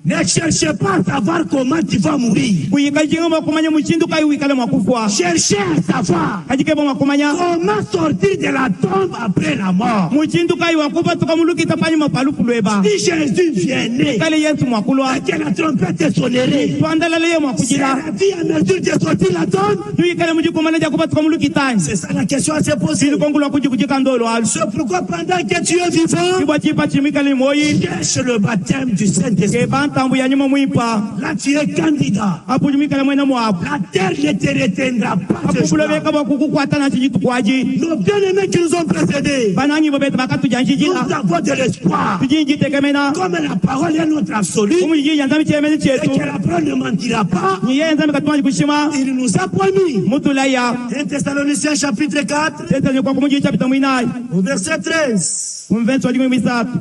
Speaker 1: ne cherchez pas à savoir comment tu vas mourir.
Speaker 3: kuyika jinga mwakumanya muchindu kai wikale mwakufwa
Speaker 1: Cherchez à savoir
Speaker 3: kajikeba mwakumanya
Speaker 1: comment sortir de la tombe après la mort.
Speaker 3: muchindu kai wakufa tukamulukita panyi mapaluku lweba
Speaker 1: Si Jésus vient né,
Speaker 3: kale yesu mwakulwa
Speaker 1: et que la trompette sonnerait,
Speaker 3: twandalale ye
Speaker 1: c'est
Speaker 3: mwakujila
Speaker 1: la vie à mesure de sortir la tombe.
Speaker 3: tuyikale mujikumana jakufa tukamulukitani
Speaker 1: C'est ça la question à se poser.
Speaker 3: silikongulwa kujikujika ndolo alu
Speaker 1: C'est pourquoi pendant que tu es vivant,
Speaker 3: kibwa chipa chimikale moyi
Speaker 1: cherche le baptême du Saint-Esprit.
Speaker 3: keba ntambu ya nyuma mwipa
Speaker 1: Là, tu es candidat.
Speaker 3: apu jimikale mwena mwapu
Speaker 1: La terre ne te retiendra pas.
Speaker 3: apu
Speaker 1: ce jour-là.
Speaker 3: bulobeka bwakukukwatana chijitukwaji
Speaker 1: Nos bien-aimés qui nous ont précédés,
Speaker 3: bananyi bobeta
Speaker 1: nous
Speaker 3: bakatujanjijila
Speaker 1: avons de l'espoir.
Speaker 3: tujinjitekemena
Speaker 1: Comme la parole est notre absolu,
Speaker 3: umujija nzambi chemene
Speaker 1: et
Speaker 3: chetu
Speaker 1: que la parole ne mentira pas,
Speaker 3: niye nzambi katumanji kushima
Speaker 1: il nous a promis.
Speaker 3: mutulaya
Speaker 1: 1 Thessaloniciens chapitre 4,
Speaker 3: tesanyekwa kumujiji chapita mwinayi
Speaker 1: au verset 13.
Speaker 3: umvensi wa jimwe misatu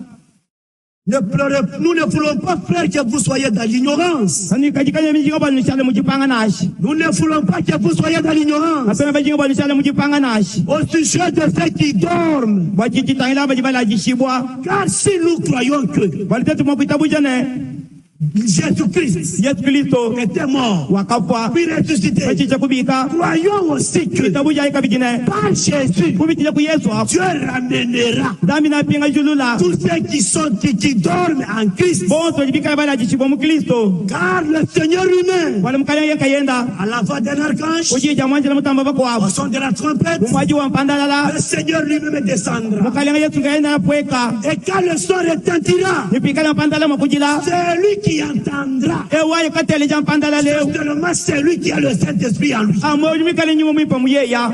Speaker 1: Ne pleurez, nous ne voulons pas, frères, que vous soyez dans l'ignorance.
Speaker 3: ani kajikanye mijinga bwanishale mujipanga nashi
Speaker 1: Nous ne voulons pas que vous soyez dans l'ignorance
Speaker 3: apena bajinga bwanishale mujipanga nashi
Speaker 1: au sujet de ceux qui dorment.
Speaker 3: bwachichitangila bajibala
Speaker 1: Car si nous croyons que
Speaker 3: balitetu mwakitabu jene
Speaker 1: Jésus-Christ
Speaker 3: yesu kristo
Speaker 1: était mort,
Speaker 3: wakafwa
Speaker 1: puis ressuscité,
Speaker 3: bachicha kubika
Speaker 1: croyons aussi que
Speaker 3: kitabu jaika bijine
Speaker 1: par Jésus,
Speaker 3: kubitile ku yesu afu
Speaker 1: Dieu ramènera
Speaker 3: dhambi napinga julula
Speaker 1: tous ceux qui dorment en Christ.
Speaker 3: bonso jibikala balajishibwa mu kristo
Speaker 1: Car le Seigneur lui-même,
Speaker 3: wala mukala yekayenda
Speaker 1: à la voix d'un archange,
Speaker 3: ujija mwanjela mutamba
Speaker 1: au
Speaker 3: bakwafu
Speaker 1: son de la trompette,
Speaker 3: umwaji wa mpandalala
Speaker 1: le Seigneur lui-même descendra.
Speaker 3: mukala yesu ngaenda napweka
Speaker 1: Et quand le son retentira,
Speaker 3: nipikala mpandala mwakujila
Speaker 1: celui qui entendra,
Speaker 3: ewaye kateleja mpandala leo
Speaker 1: seulement celui qui a le Saint-Esprit en lui.
Speaker 3: amoyo mikale nyuma mwipa muyeya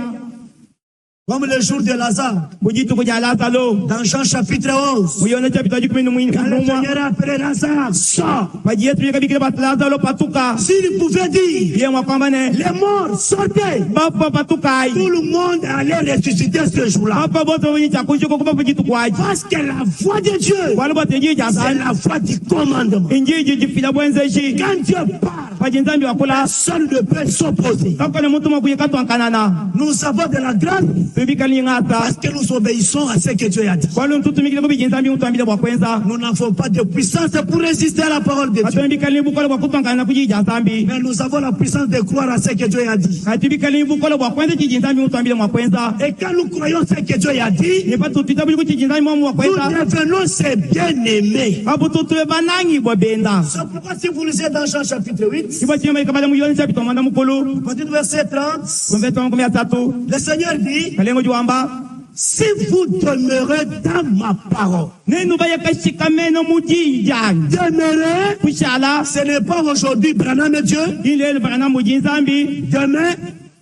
Speaker 1: Comme le jour de Lazare,
Speaker 3: mujitu kuja lazalo
Speaker 1: dans Jean chapitre 11,
Speaker 3: muyona chapita jikumi
Speaker 1: quand le
Speaker 3: numwa
Speaker 1: Seigneur a appelé Lazare, sort.
Speaker 3: paji yesu yekabikile bat lazalo patuka
Speaker 1: S'il pouvait dire,
Speaker 3: ye mwakwamba ne
Speaker 1: les morts sortez,
Speaker 3: bapa patukai
Speaker 1: tout le monde allait ressusciter ce jour-là.
Speaker 3: bapa bote wenye chakushiko kuba pujitu kwaji
Speaker 1: Parce que la voix de Dieu,
Speaker 3: wala bote njija
Speaker 1: c'est
Speaker 3: sana
Speaker 1: la voix du commandement.
Speaker 3: injiji jifila bwenzeshi
Speaker 1: Quand Dieu parle,
Speaker 3: paji nzambi wakula
Speaker 1: personne ne peut s'opposer.
Speaker 3: kakone mutu mwakuyeka twankanana
Speaker 1: Nous avons de la grâce
Speaker 3: bibikali ngata
Speaker 1: parce que nous obéissons à ce que Dieu a dit.
Speaker 3: wala ntutumikile kubiji nzambi utwambile bwakwenza
Speaker 1: Nous n'avons pas de puissance pour résister à la parole de Dieu.
Speaker 3: katone bikali bukole bwakutwankanana kujija nzambi
Speaker 1: Mais nous avons la puissance de croire à ce que Dieu a dit.
Speaker 3: kati bikali bukole bwakwenza chiji nzambi utwambile mwakwenza
Speaker 1: Et quand nous croyons ce que Dieu a dit,
Speaker 3: nipa tutitabiliku chiji nzambi mwamu
Speaker 1: nous
Speaker 3: wakwenza
Speaker 1: devenons ses bien-aimés.
Speaker 3: apo tutule banangi bwabenda
Speaker 1: C'est pourquoi si vous lisez dans Jean chapitre 8,
Speaker 3: ipo chimba ikabala muyoni chapita mwanda mukulu
Speaker 1: à partir du verset 30,
Speaker 3: kumveta makumi atatu
Speaker 1: le Seigneur dit,
Speaker 3: kalengo jiwamba
Speaker 1: si vous demeurez dans ma parole,
Speaker 3: nenu bayakashikameno mujinjani
Speaker 1: demeurez,
Speaker 3: kushala
Speaker 1: ce n'est pas aujourd'hui Branham et Dieu,
Speaker 3: ilelo bana mujinzambi
Speaker 1: demain,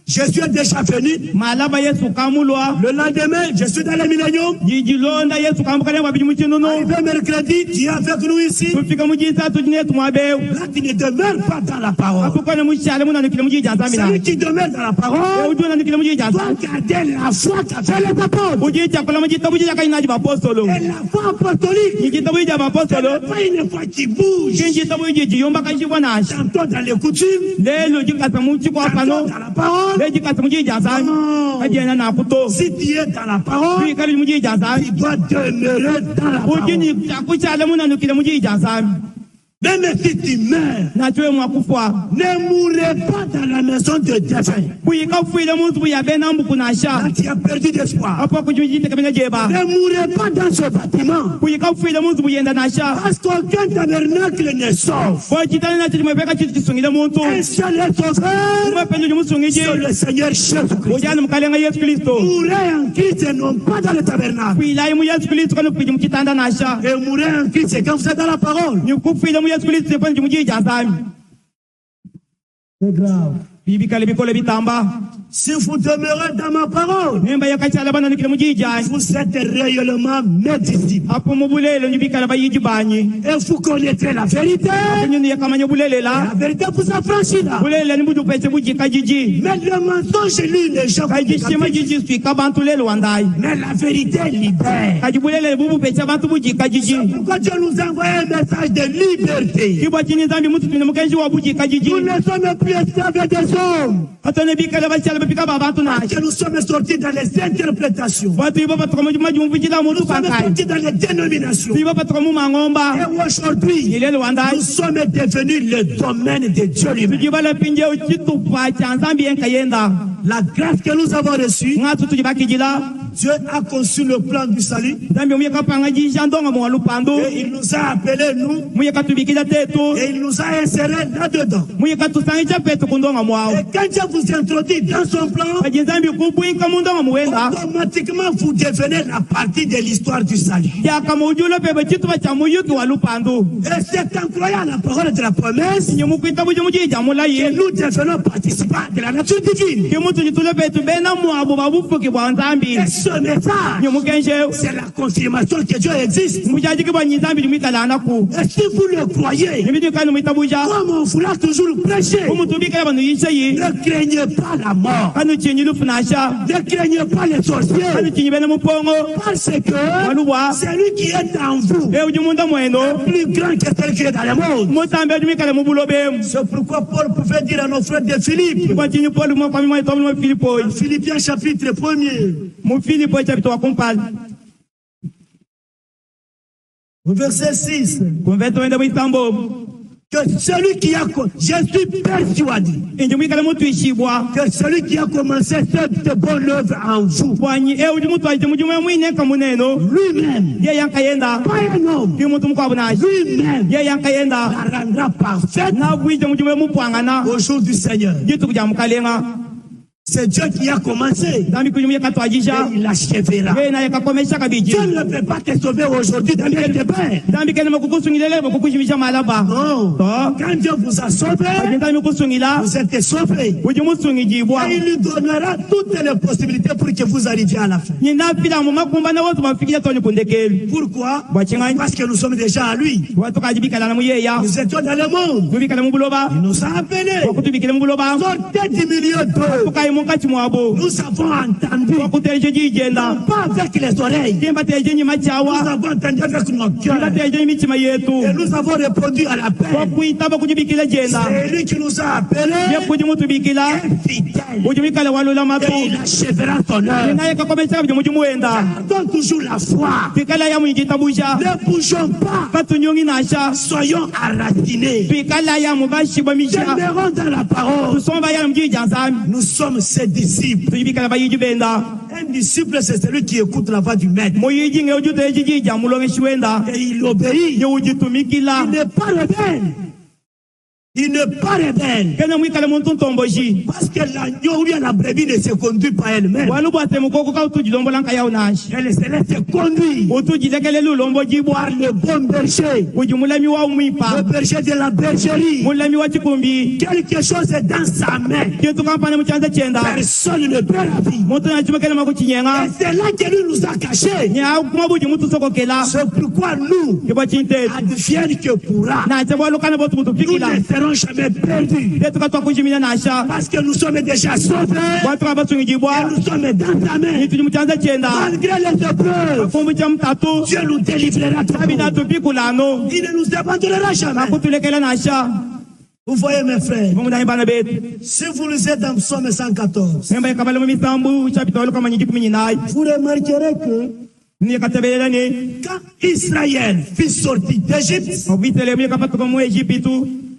Speaker 1: je suis déjà venu,
Speaker 3: malaba yesu kamulwa
Speaker 1: le lendemain, je suis dans le millénium,
Speaker 3: jijilonda yesu kambukale wabili muchinono
Speaker 1: arrivé mercredi, tu es avec nous ici,
Speaker 3: tufika mujisatu jinetu mwabeu
Speaker 1: là tu ne demeures pas dans la parole.
Speaker 3: apukone mushale munanukile mujijanzambi na
Speaker 1: Celui qui demeure dans la parole
Speaker 3: eudunanukile mujijanzambi
Speaker 1: doit garder la foi qu'a fait les apôtres.
Speaker 3: ujichakola mujitabu jijakainaji bapostolo
Speaker 1: Et la foi apostolique,
Speaker 3: ijitabu ija
Speaker 1: ce
Speaker 3: bapostolo
Speaker 1: n'est pas une foi qui bouge.
Speaker 3: kinjitabu iji jiyomba kanjibwa nashi
Speaker 1: Tantôt dans les coutumes,
Speaker 3: lelo jikasa muchikwapano
Speaker 1: tantôt dans la parole,
Speaker 3: leji kasi muji jazami ajena na kuto
Speaker 1: Si tu es dans la parole,
Speaker 3: tu kali muji jazami
Speaker 1: tu dois demeurer dans la parole.
Speaker 3: ujini takuchala muna nukile muji jazami
Speaker 1: Même si tu meurs,
Speaker 3: na tuwe mwakufwa
Speaker 1: ne mourrez pas dans la maison de défunt.
Speaker 3: kuyika fuile muntu buyabena mbuku na
Speaker 1: Là,
Speaker 3: sha
Speaker 1: tu as perdu d'espoir.
Speaker 3: apo kujijite kabina jeba
Speaker 1: Ne mourrez pas dans ce bâtiment.
Speaker 3: kuyika fuile muntu buyenda na sha
Speaker 1: Parce qu'aucun tabernacle ne sauve.
Speaker 3: bo chitana na chiti mwebeka chiti kisungile muntu
Speaker 1: Un seul est sauveur,
Speaker 3: mwepenyo musungije
Speaker 1: c'est le Seigneur Jésus-Christ.
Speaker 3: ujana mukalenga Yesu Kristo
Speaker 1: Mourir en Christ et non pas dans le tabernacle.
Speaker 3: kuilai mu Yesu Kristo kana kupiji mukitanda na sha
Speaker 1: Et mourir en Christ, c'est quand vous êtes dans la parole.
Speaker 3: ni kufuile mu Yesu Kristo sepanji muji jazami
Speaker 1: C'est grave.
Speaker 3: bibi kale bikole bitamba
Speaker 1: Si vous demeurez dans ma parole,
Speaker 3: nemba yakachala bana nikile muji jani
Speaker 1: vous êtes réellement mes disciples.
Speaker 3: apo mubulele nyibikala bayiji banyi
Speaker 1: Et vous connaîtrez la vérité.
Speaker 3: nyuni yakamanya bulele la
Speaker 1: La vérité vous affranchira.
Speaker 3: bulele ni budu pese buji kajiji
Speaker 1: Mais le mensonge, lui, les gens vous
Speaker 3: kajishima
Speaker 1: décapent.
Speaker 3: jiji sui kabantu lele wandai
Speaker 1: Mais la vérité libère.
Speaker 3: kajibulele bubu pese abantu buji kajiji
Speaker 1: Pourquoi Dieu nous a envoyé un message de liberté?
Speaker 3: kibwa chini zambi mutu tune mukenji wa buji kajiji
Speaker 1: Nous ne sommes plus esclaves des hommes.
Speaker 3: atone bikala bachala bapika babantu na
Speaker 1: Que nous sommes sortis dans les interprétations.
Speaker 3: watu ibo patoko majumvujila
Speaker 1: Nous
Speaker 3: mutu
Speaker 1: sommes
Speaker 3: kankai
Speaker 1: sortis dans les dénominations.
Speaker 3: ibo patoko mu
Speaker 1: Et
Speaker 3: mangomba
Speaker 1: aujourd'hui,
Speaker 3: ilele wandai
Speaker 1: nous sommes devenus le domaine de Dieu lui-même.
Speaker 3: tujibala pinje uchitupa cha nzambi yenkayenda
Speaker 1: La grâce que nous avons reçue,
Speaker 3: ngatu tujibakijila
Speaker 1: Dieu a conçu le plan du salut
Speaker 3: nzambi muyeka panga jisha ndonga mu walupandu
Speaker 1: et il nous a appelés, nous,
Speaker 3: muyeka tubikila tetu
Speaker 1: et il nous a insérés là-dedans.
Speaker 3: muyeka tusangicha petu kundonga mwao
Speaker 1: Et quand Dieu vous introduit dans son plan,
Speaker 3: kaji nzambi kubwinka mundonga muwenda
Speaker 1: automatiquement vous devenez la partie de l'histoire du salut.
Speaker 3: yaka mujulo pepe chituba cha muyuki walupandu
Speaker 1: Et c'est en croyant à la parole de la promesse
Speaker 3: nyimukwita buji mujija
Speaker 1: que
Speaker 3: mulayi
Speaker 1: nous devenons participants de la nature divine.
Speaker 3: kimutu chitule petu bena mwabu babufuki bwa nzambi
Speaker 1: Et ce message,
Speaker 3: nyimukenje
Speaker 1: c'est la confirmation que Dieu existe.
Speaker 3: mujajiki bwa nyizambi limwikalana ku
Speaker 1: Et si vous le croyez,
Speaker 3: nibidikani mwitabuja
Speaker 1: comme on vous l'a toujours prêché,
Speaker 3: kumutubikala banu yishayi
Speaker 1: ne craignez pas la mort.
Speaker 3: kanu chinyi lufunasha
Speaker 1: Ne craignez pas les sorciers.
Speaker 3: kanu chinyi bene mupongo
Speaker 1: Parce que
Speaker 3: waluwa
Speaker 1: celui qui est en vous
Speaker 3: e uji munda mweno
Speaker 1: est plus grand que celui qui est dans le monde.
Speaker 3: mutambe dumikale mubulobemu
Speaker 1: C'est pourquoi Paul pouvait dire à nos frères de Philippe,
Speaker 3: kibwa chinyi poli mwa kwami mwa itomu mwa Filipo
Speaker 1: Philippiens chapitre 1er,
Speaker 3: mu Filipo chapito wa kumpali
Speaker 1: au verset 6,
Speaker 3: kumveto wende mwisambo
Speaker 1: que celui qui a, je suis persuadé
Speaker 3: inji mwikale mutu ishibwa
Speaker 1: que celui qui a commencé cette bonne œuvre en vous,
Speaker 3: bwanyi e uji mutu aite mujumwe mwineka muneno
Speaker 1: lui-même,
Speaker 3: ye yankayenda
Speaker 1: pas un homme,
Speaker 3: kimutu mukwabunashi
Speaker 1: lui-même,
Speaker 3: ye yankayenda
Speaker 1: la rendra parfaite
Speaker 3: na bwije mujumwe mupwangana
Speaker 1: au jour du Seigneur.
Speaker 3: jitu kuja mukalenga
Speaker 1: C'est Dieu qui a commencé
Speaker 3: zambi kujumye katwajisha
Speaker 1: et il achèvera.
Speaker 3: ye naye kakomesha kabiji
Speaker 1: Dieu ne peut pas te sauver aujourd'hui dans les débats.
Speaker 3: zambi kene mukukusungilele mukukushimisha malaba
Speaker 1: Non.
Speaker 3: to
Speaker 1: Quand Dieu vous a sauvé,
Speaker 3: kaji nzambi kusungila
Speaker 1: vous êtes sauvés.
Speaker 3: uji musungijibwa
Speaker 1: Et il lui donnera toutes les possibilités pour que vous arriviez à la fin.
Speaker 3: nyina pila mu makumba na wotu mafikija toni kundekeli
Speaker 1: Pourquoi?
Speaker 3: bwachinganyi
Speaker 1: Parce que nous sommes déjà à lui.
Speaker 3: watu kajibikala na muyeya
Speaker 1: Nous étions dans le monde.
Speaker 3: tubikala mubuloba
Speaker 1: Il nous a appelés.
Speaker 3: wakutubikile mubuloba
Speaker 1: Sortez du milieu d'eux.
Speaker 3: tukayi munkati mwabo
Speaker 1: Nous avons entendu.
Speaker 3: wakuteje jijenda
Speaker 1: Pas avec les oreilles.
Speaker 3: jemba teje nyima
Speaker 1: Nous
Speaker 3: chawa
Speaker 1: avons entendu avec nos
Speaker 3: jemba
Speaker 1: cœurs.
Speaker 3: teje mitima yetu
Speaker 1: Et nous avons répondu à l'appel.
Speaker 3: wakuitaba kujibikila jenda
Speaker 1: C'est lui qui nous a appelés.
Speaker 3: ye kuji mutubikila
Speaker 1: est fidèle.
Speaker 3: ujibikala walula matu
Speaker 1: Et il achèvera ton œuvre.
Speaker 3: naye kakomesha kabiji mujimuenda
Speaker 1: Gardons toujours la foi.
Speaker 3: twikala ya muyijitabusha
Speaker 1: Ne bougeons pas.
Speaker 3: katunyungi nasha
Speaker 1: Soyons enracinés.
Speaker 3: twikala ya mubashibwa misha
Speaker 1: Demeurons dans la parole.
Speaker 3: tusomba ya mjija nzambi
Speaker 1: Nous sommes ses disciples.
Speaker 3: tujibikala bayiji benda
Speaker 1: Un disciple, c'est celui qui écoute la voix du maître.
Speaker 3: muyiji nge ujuteje jija mulongeshi wenda
Speaker 1: Et il obéit.
Speaker 3: ye ujitumikila
Speaker 1: Il n'est pas rebelle. Il n'est pas rebelle.
Speaker 3: kene mwikale muntu ntomboji
Speaker 1: Parce que l'agneau ou bien la brebis ne se conduit pas elle-même.
Speaker 3: walubwate mukoko ka utujilombola nka yao nashi
Speaker 1: Elle se laisse conduire
Speaker 3: utujilekele lulombo jibwa
Speaker 1: par le bon berger.
Speaker 3: uji mulami wa
Speaker 1: Le
Speaker 3: umwipa
Speaker 1: berger de la bergerie.
Speaker 3: mulami wa chikumbi
Speaker 1: Quelque chose est dans sa main.
Speaker 3: kintu kampane muchanza chenda
Speaker 1: Personne ne peut la vie.
Speaker 3: mutu nachimekele
Speaker 1: Et
Speaker 3: makuchinyenga
Speaker 1: c'est là que lui nous a cachés.
Speaker 3: nya kuma buji mutu sokokela
Speaker 1: C'est pourquoi nous,
Speaker 3: kibwa chintetu
Speaker 1: advienne que pourra,
Speaker 3: na chebwalukane botu
Speaker 1: nous
Speaker 3: mutufikila
Speaker 1: ne serons jamais perdus.
Speaker 3: tetu katwa kushimina nasha
Speaker 1: Parce que nous sommes déjà sauvés.
Speaker 3: watu kabasungijibwa
Speaker 1: Et nous sommes dans ta main.
Speaker 3: nitu muchanza chenda
Speaker 1: Malgré les épreuves,
Speaker 3: kumbu cha mtatu
Speaker 1: Dieu nous délivrera toujours.
Speaker 3: abina tupikulano
Speaker 1: Il ne nous abandonnera jamais.
Speaker 3: akutulekela nasha
Speaker 1: Vous voyez mes frères,
Speaker 3: Mungu ndani bana betu.
Speaker 1: si vous lisez dans Psaume 114,
Speaker 3: Nemba yakabala mu misambu chapitolo kama nyingi 18.
Speaker 1: vous remarquerez que
Speaker 3: Ni katabela ni
Speaker 1: quand Israël fut sorti d'Égypte,
Speaker 3: obitele mu kapatuka mu Egypte.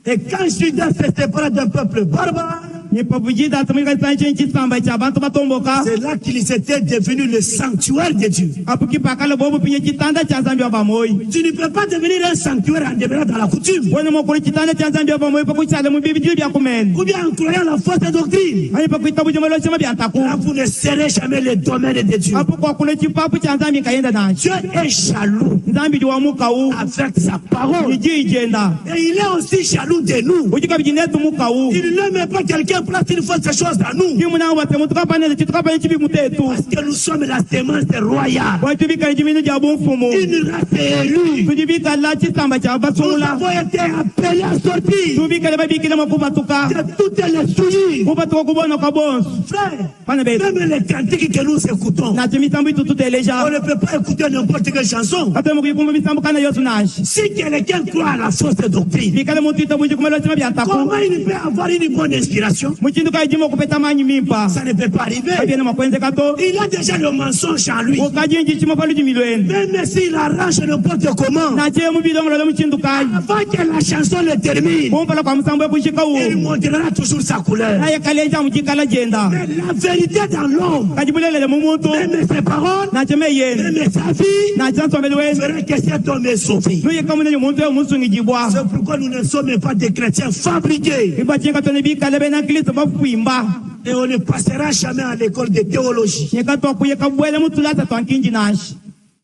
Speaker 1: et quand Judas s'est séparé d'un peuple barbare,
Speaker 3: Ni pabujida tamika sanche nchitsamba cha bantu batomboka.
Speaker 1: c'est là qu'ils étaient devenus le sanctuaire de Dieu.
Speaker 3: Apuki pakala bobo pinye chitanda cha Zambi wa bamoyi.
Speaker 1: Tu ne peux pas devenir un sanctuaire en demeurant dans la coutume,
Speaker 3: Wona mokolo chitanda cha Zambi wa bamoyi pakuchala mu bibili bya kumene.
Speaker 1: ou bien en croyant la fausse doctrine.
Speaker 3: Ani pakuita bujumalo chama bya ntaku.
Speaker 1: Là, vous ne serez jamais le domaine de Dieu.
Speaker 3: Apu kwa kule chipapu cha Zambi kaenda nacho.
Speaker 1: Dieu est jaloux
Speaker 3: Zambi jwa muka u.
Speaker 1: avec sa parole.
Speaker 3: Niji igenda.
Speaker 1: Et il est aussi jaloux de nous.
Speaker 3: Ujika bijinetu muka u.
Speaker 1: Il n'aime pas quelqu'un place une fausse chose à nous.
Speaker 3: Kimuna wate mutuka panele chituka panele chibi mutetu.
Speaker 1: Parce que nous sommes la sémence royale.
Speaker 3: Wachubika jimini ja bonfumo.
Speaker 1: Une race élue.
Speaker 3: Tujibika la chitamba cha
Speaker 1: Nous
Speaker 3: basula.
Speaker 1: avons été appelés à sortir
Speaker 3: Tubika le babiki na makubatuka.
Speaker 1: de toutes les souilles.
Speaker 3: Kubatuka kubona kwa bonsu.
Speaker 1: Frère,
Speaker 3: Pana betu.
Speaker 1: même les cantiques que nous écoutons,
Speaker 3: Na chimisambu itu
Speaker 1: on
Speaker 3: tuteleja.
Speaker 1: ne peut pas écouter n'importe quelle chanson.
Speaker 3: Hata mukikumba misambu kana yosu nashi.
Speaker 1: Si quelqu'un croit à la fausse doctrine,
Speaker 3: Bikale mutu itabuji kumelo chama bya ntaku.
Speaker 1: comment il peut avoir une bonne inspiration?
Speaker 3: Muchindu kai jimo kupeta manyi mimpa.
Speaker 1: Ça ne peut pas arriver.
Speaker 3: Kabiena makwenze kato.
Speaker 1: Il a déjà le mensonge en lui.
Speaker 3: Ukajinji chimo palu jimilweni.
Speaker 1: Même s'il arrange n'importe comment,
Speaker 3: Na che mu bidongo lo muchindu kai.
Speaker 1: avant que la chanson le termine,
Speaker 3: Kumpala kwa msambu ya kushika
Speaker 1: il
Speaker 3: u.
Speaker 1: montrera toujours sa couleur.
Speaker 3: Na yakaleja mujikala jenda.
Speaker 1: Mais la vérité dans l'homme,
Speaker 3: Kajibulele mumuntu.
Speaker 1: même ses paroles,
Speaker 3: Na cheme yenu.
Speaker 1: même sa vie,
Speaker 3: Na chanso mbelweni.
Speaker 1: ferait que cet homme est sauvé.
Speaker 3: Nuye kamune muntu ya musungi jibwa.
Speaker 1: C'est pourquoi nous ne sommes pas des chrétiens fabriqués.
Speaker 3: Iba chinga tone bikale bena Kristo bafuimba.
Speaker 1: Et on ne passera jamais à l'école de théologie.
Speaker 3: Nyeka to kuye kabwele mutu lata twankinji nashi.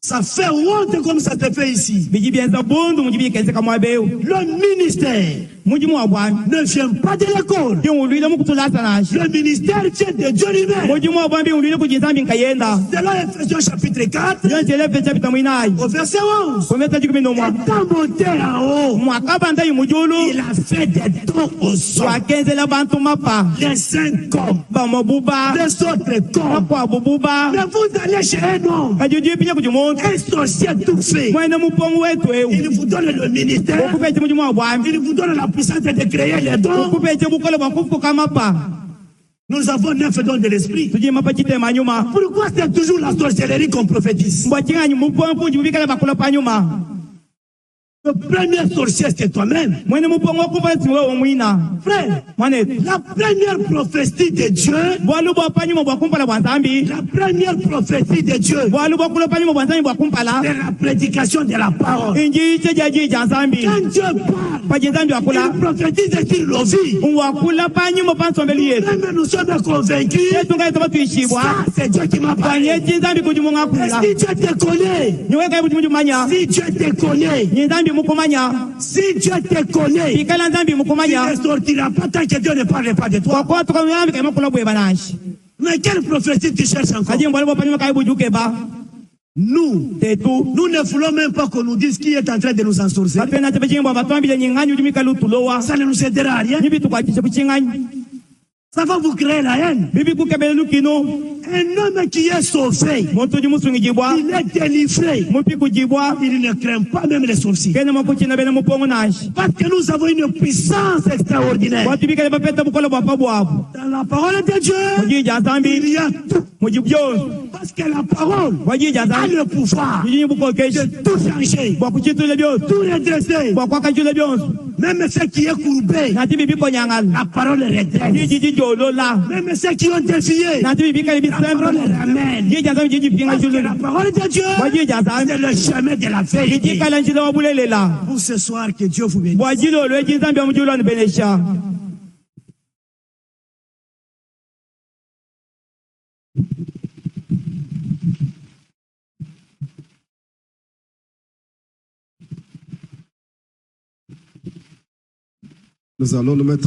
Speaker 1: Ça fait honte comme ça te fait ici.
Speaker 3: Biji bienza bundu mujibi kenze kamwa beu.
Speaker 1: Le ministère
Speaker 3: Muji mwa bwani.
Speaker 1: ne vient pas de l'école.
Speaker 3: Yo ulile mukutu lata nashi.
Speaker 1: Le ministère vient de Dieu lui-même.
Speaker 3: Muji mwa bwani ulile kujizambi nkayenda.
Speaker 1: Selon Ephésiens chapitre 4,
Speaker 3: Yo chele pecha bitamwinai.
Speaker 1: au verset 11.
Speaker 3: Kometa jikumi no mwa.
Speaker 1: Étant monté en haut,
Speaker 3: Mwakabanda yumujulu.
Speaker 1: il a fait des dons aux hommes.
Speaker 3: Wakenze la bantu mapa.
Speaker 1: Les saints comme
Speaker 3: Ba mabuba.
Speaker 1: les autres comme.
Speaker 3: Kwa bububa.
Speaker 1: Mais vous allez chez un homme,
Speaker 3: Kajuju pinya kujumontu.
Speaker 1: un sorcier tout fait.
Speaker 3: Mwene mupongu wetu eu.
Speaker 1: Il vous donne le ministère,
Speaker 3: Okupeche muji mwa bwani.
Speaker 1: il vous donne la puissance de créer les dons.
Speaker 3: Okupeche bukole bwakufuka mapa.
Speaker 1: Nous avons 9 dons de l'esprit.
Speaker 3: Tujie mapa chitema nyuma.
Speaker 1: Pourquoi c'est toujours la sorcellerie qu'on prophétise?
Speaker 3: Mbwachinganyi mupongu jibikale bakula panyuma.
Speaker 1: Le premier sorcier, c'est toi-même.
Speaker 3: Mwene mupongu wakupa siwe omwina.
Speaker 1: Frère,
Speaker 3: Mwanetu.
Speaker 1: la première prophétie de Dieu,
Speaker 3: Bwalu bwa panyuma bwakumpala bwanzambi.
Speaker 1: la première prophétie de Dieu,
Speaker 3: Bwalu bwakula panyuma bwanzambi bwakumpala.
Speaker 1: c'est la prédication de la parole.
Speaker 3: Inji iche jaji janzambi.
Speaker 1: Quand Dieu parle,
Speaker 3: Pajenzambi wakula.
Speaker 1: il prophétise sur nos vies.
Speaker 3: Wakula panyuma pansombeli yetu.
Speaker 1: Même nous sommes convaincus,
Speaker 3: Yetu ngai toba tuishibwa.
Speaker 1: ça c'est Dieu qui m'a parlé.
Speaker 3: Banye chinzambi kujumunga
Speaker 1: Et
Speaker 3: kula.
Speaker 1: si Dieu te connaît,
Speaker 3: Nywe kai kujumanya.
Speaker 1: si Dieu te connaît,
Speaker 3: Nyenzambi mukumanya.
Speaker 1: si Dieu te connaît,
Speaker 3: Ikala nzambi
Speaker 1: tu
Speaker 3: mukumanya.
Speaker 1: ne sortiras pas tant que Dieu ne parle pas de toi.
Speaker 3: Kwa kwa tukamyambi kai makula bwe banashi.
Speaker 1: Mais quelle prophétie tu cherches encore?
Speaker 3: Kaji mbwale bwa panyuma kai bujuke ba.
Speaker 1: Nous,
Speaker 3: Tetu.
Speaker 1: nous ne voulons même pas qu'on nous dise qui est en train de nous ensorceler.
Speaker 3: Batwena tebejimbo batwambile nyinganyu jumika lutulowa.
Speaker 1: Ça ne nous aidera à rien.
Speaker 3: Nibi tukwakisha kuchinganyi.
Speaker 1: Ça va vous créer la haine.
Speaker 3: Bibi kukebele lukino.
Speaker 1: Un homme qui est sauvé,
Speaker 3: Muntu jimusungi jibwa.
Speaker 1: il est délivré.
Speaker 3: Mupi kujibwa.
Speaker 1: Il ne craint pas même les sorciers.
Speaker 3: Kene makuchina bene mupongo nashi.
Speaker 1: Parce que nous avons une puissance extraordinaire.
Speaker 3: Watu bikale bapeta bukolo bwa pabwabu.
Speaker 1: Dans la parole de Dieu,
Speaker 3: Mujija
Speaker 1: il
Speaker 3: zambi.
Speaker 1: y a tout.
Speaker 3: Mujibyo.
Speaker 1: Parce que la parole
Speaker 3: Wajija
Speaker 1: a
Speaker 3: zambi.
Speaker 1: le pouvoir
Speaker 3: Mujiji bukokeshi.
Speaker 1: de tout changer,
Speaker 3: Bwa kuchitule byonso.
Speaker 1: tout redresser.
Speaker 3: Bwa kwakachule byonso.
Speaker 1: Même ceux qui est courbé,
Speaker 3: Nati bibi konyangala.
Speaker 1: la parole redresse.
Speaker 3: Jiji jolola.
Speaker 1: Même ceux qui ont défié,
Speaker 3: Nati bibi kale
Speaker 1: la parole
Speaker 3: bisembe.
Speaker 1: ramène.
Speaker 3: Jija zambi jiji pinga
Speaker 1: Parce que
Speaker 3: julu.
Speaker 1: la parole de Dieu,
Speaker 3: Wajija zambi.
Speaker 1: c'est le chemin de la
Speaker 3: Jiji
Speaker 1: vérité.
Speaker 3: kala njila wabulelela.
Speaker 1: Pour ce soir, que Dieu vous bénisse.
Speaker 3: Bwa jilo lwe jizambi ya mjulo ni benesha.
Speaker 2: Nous allons nous mettre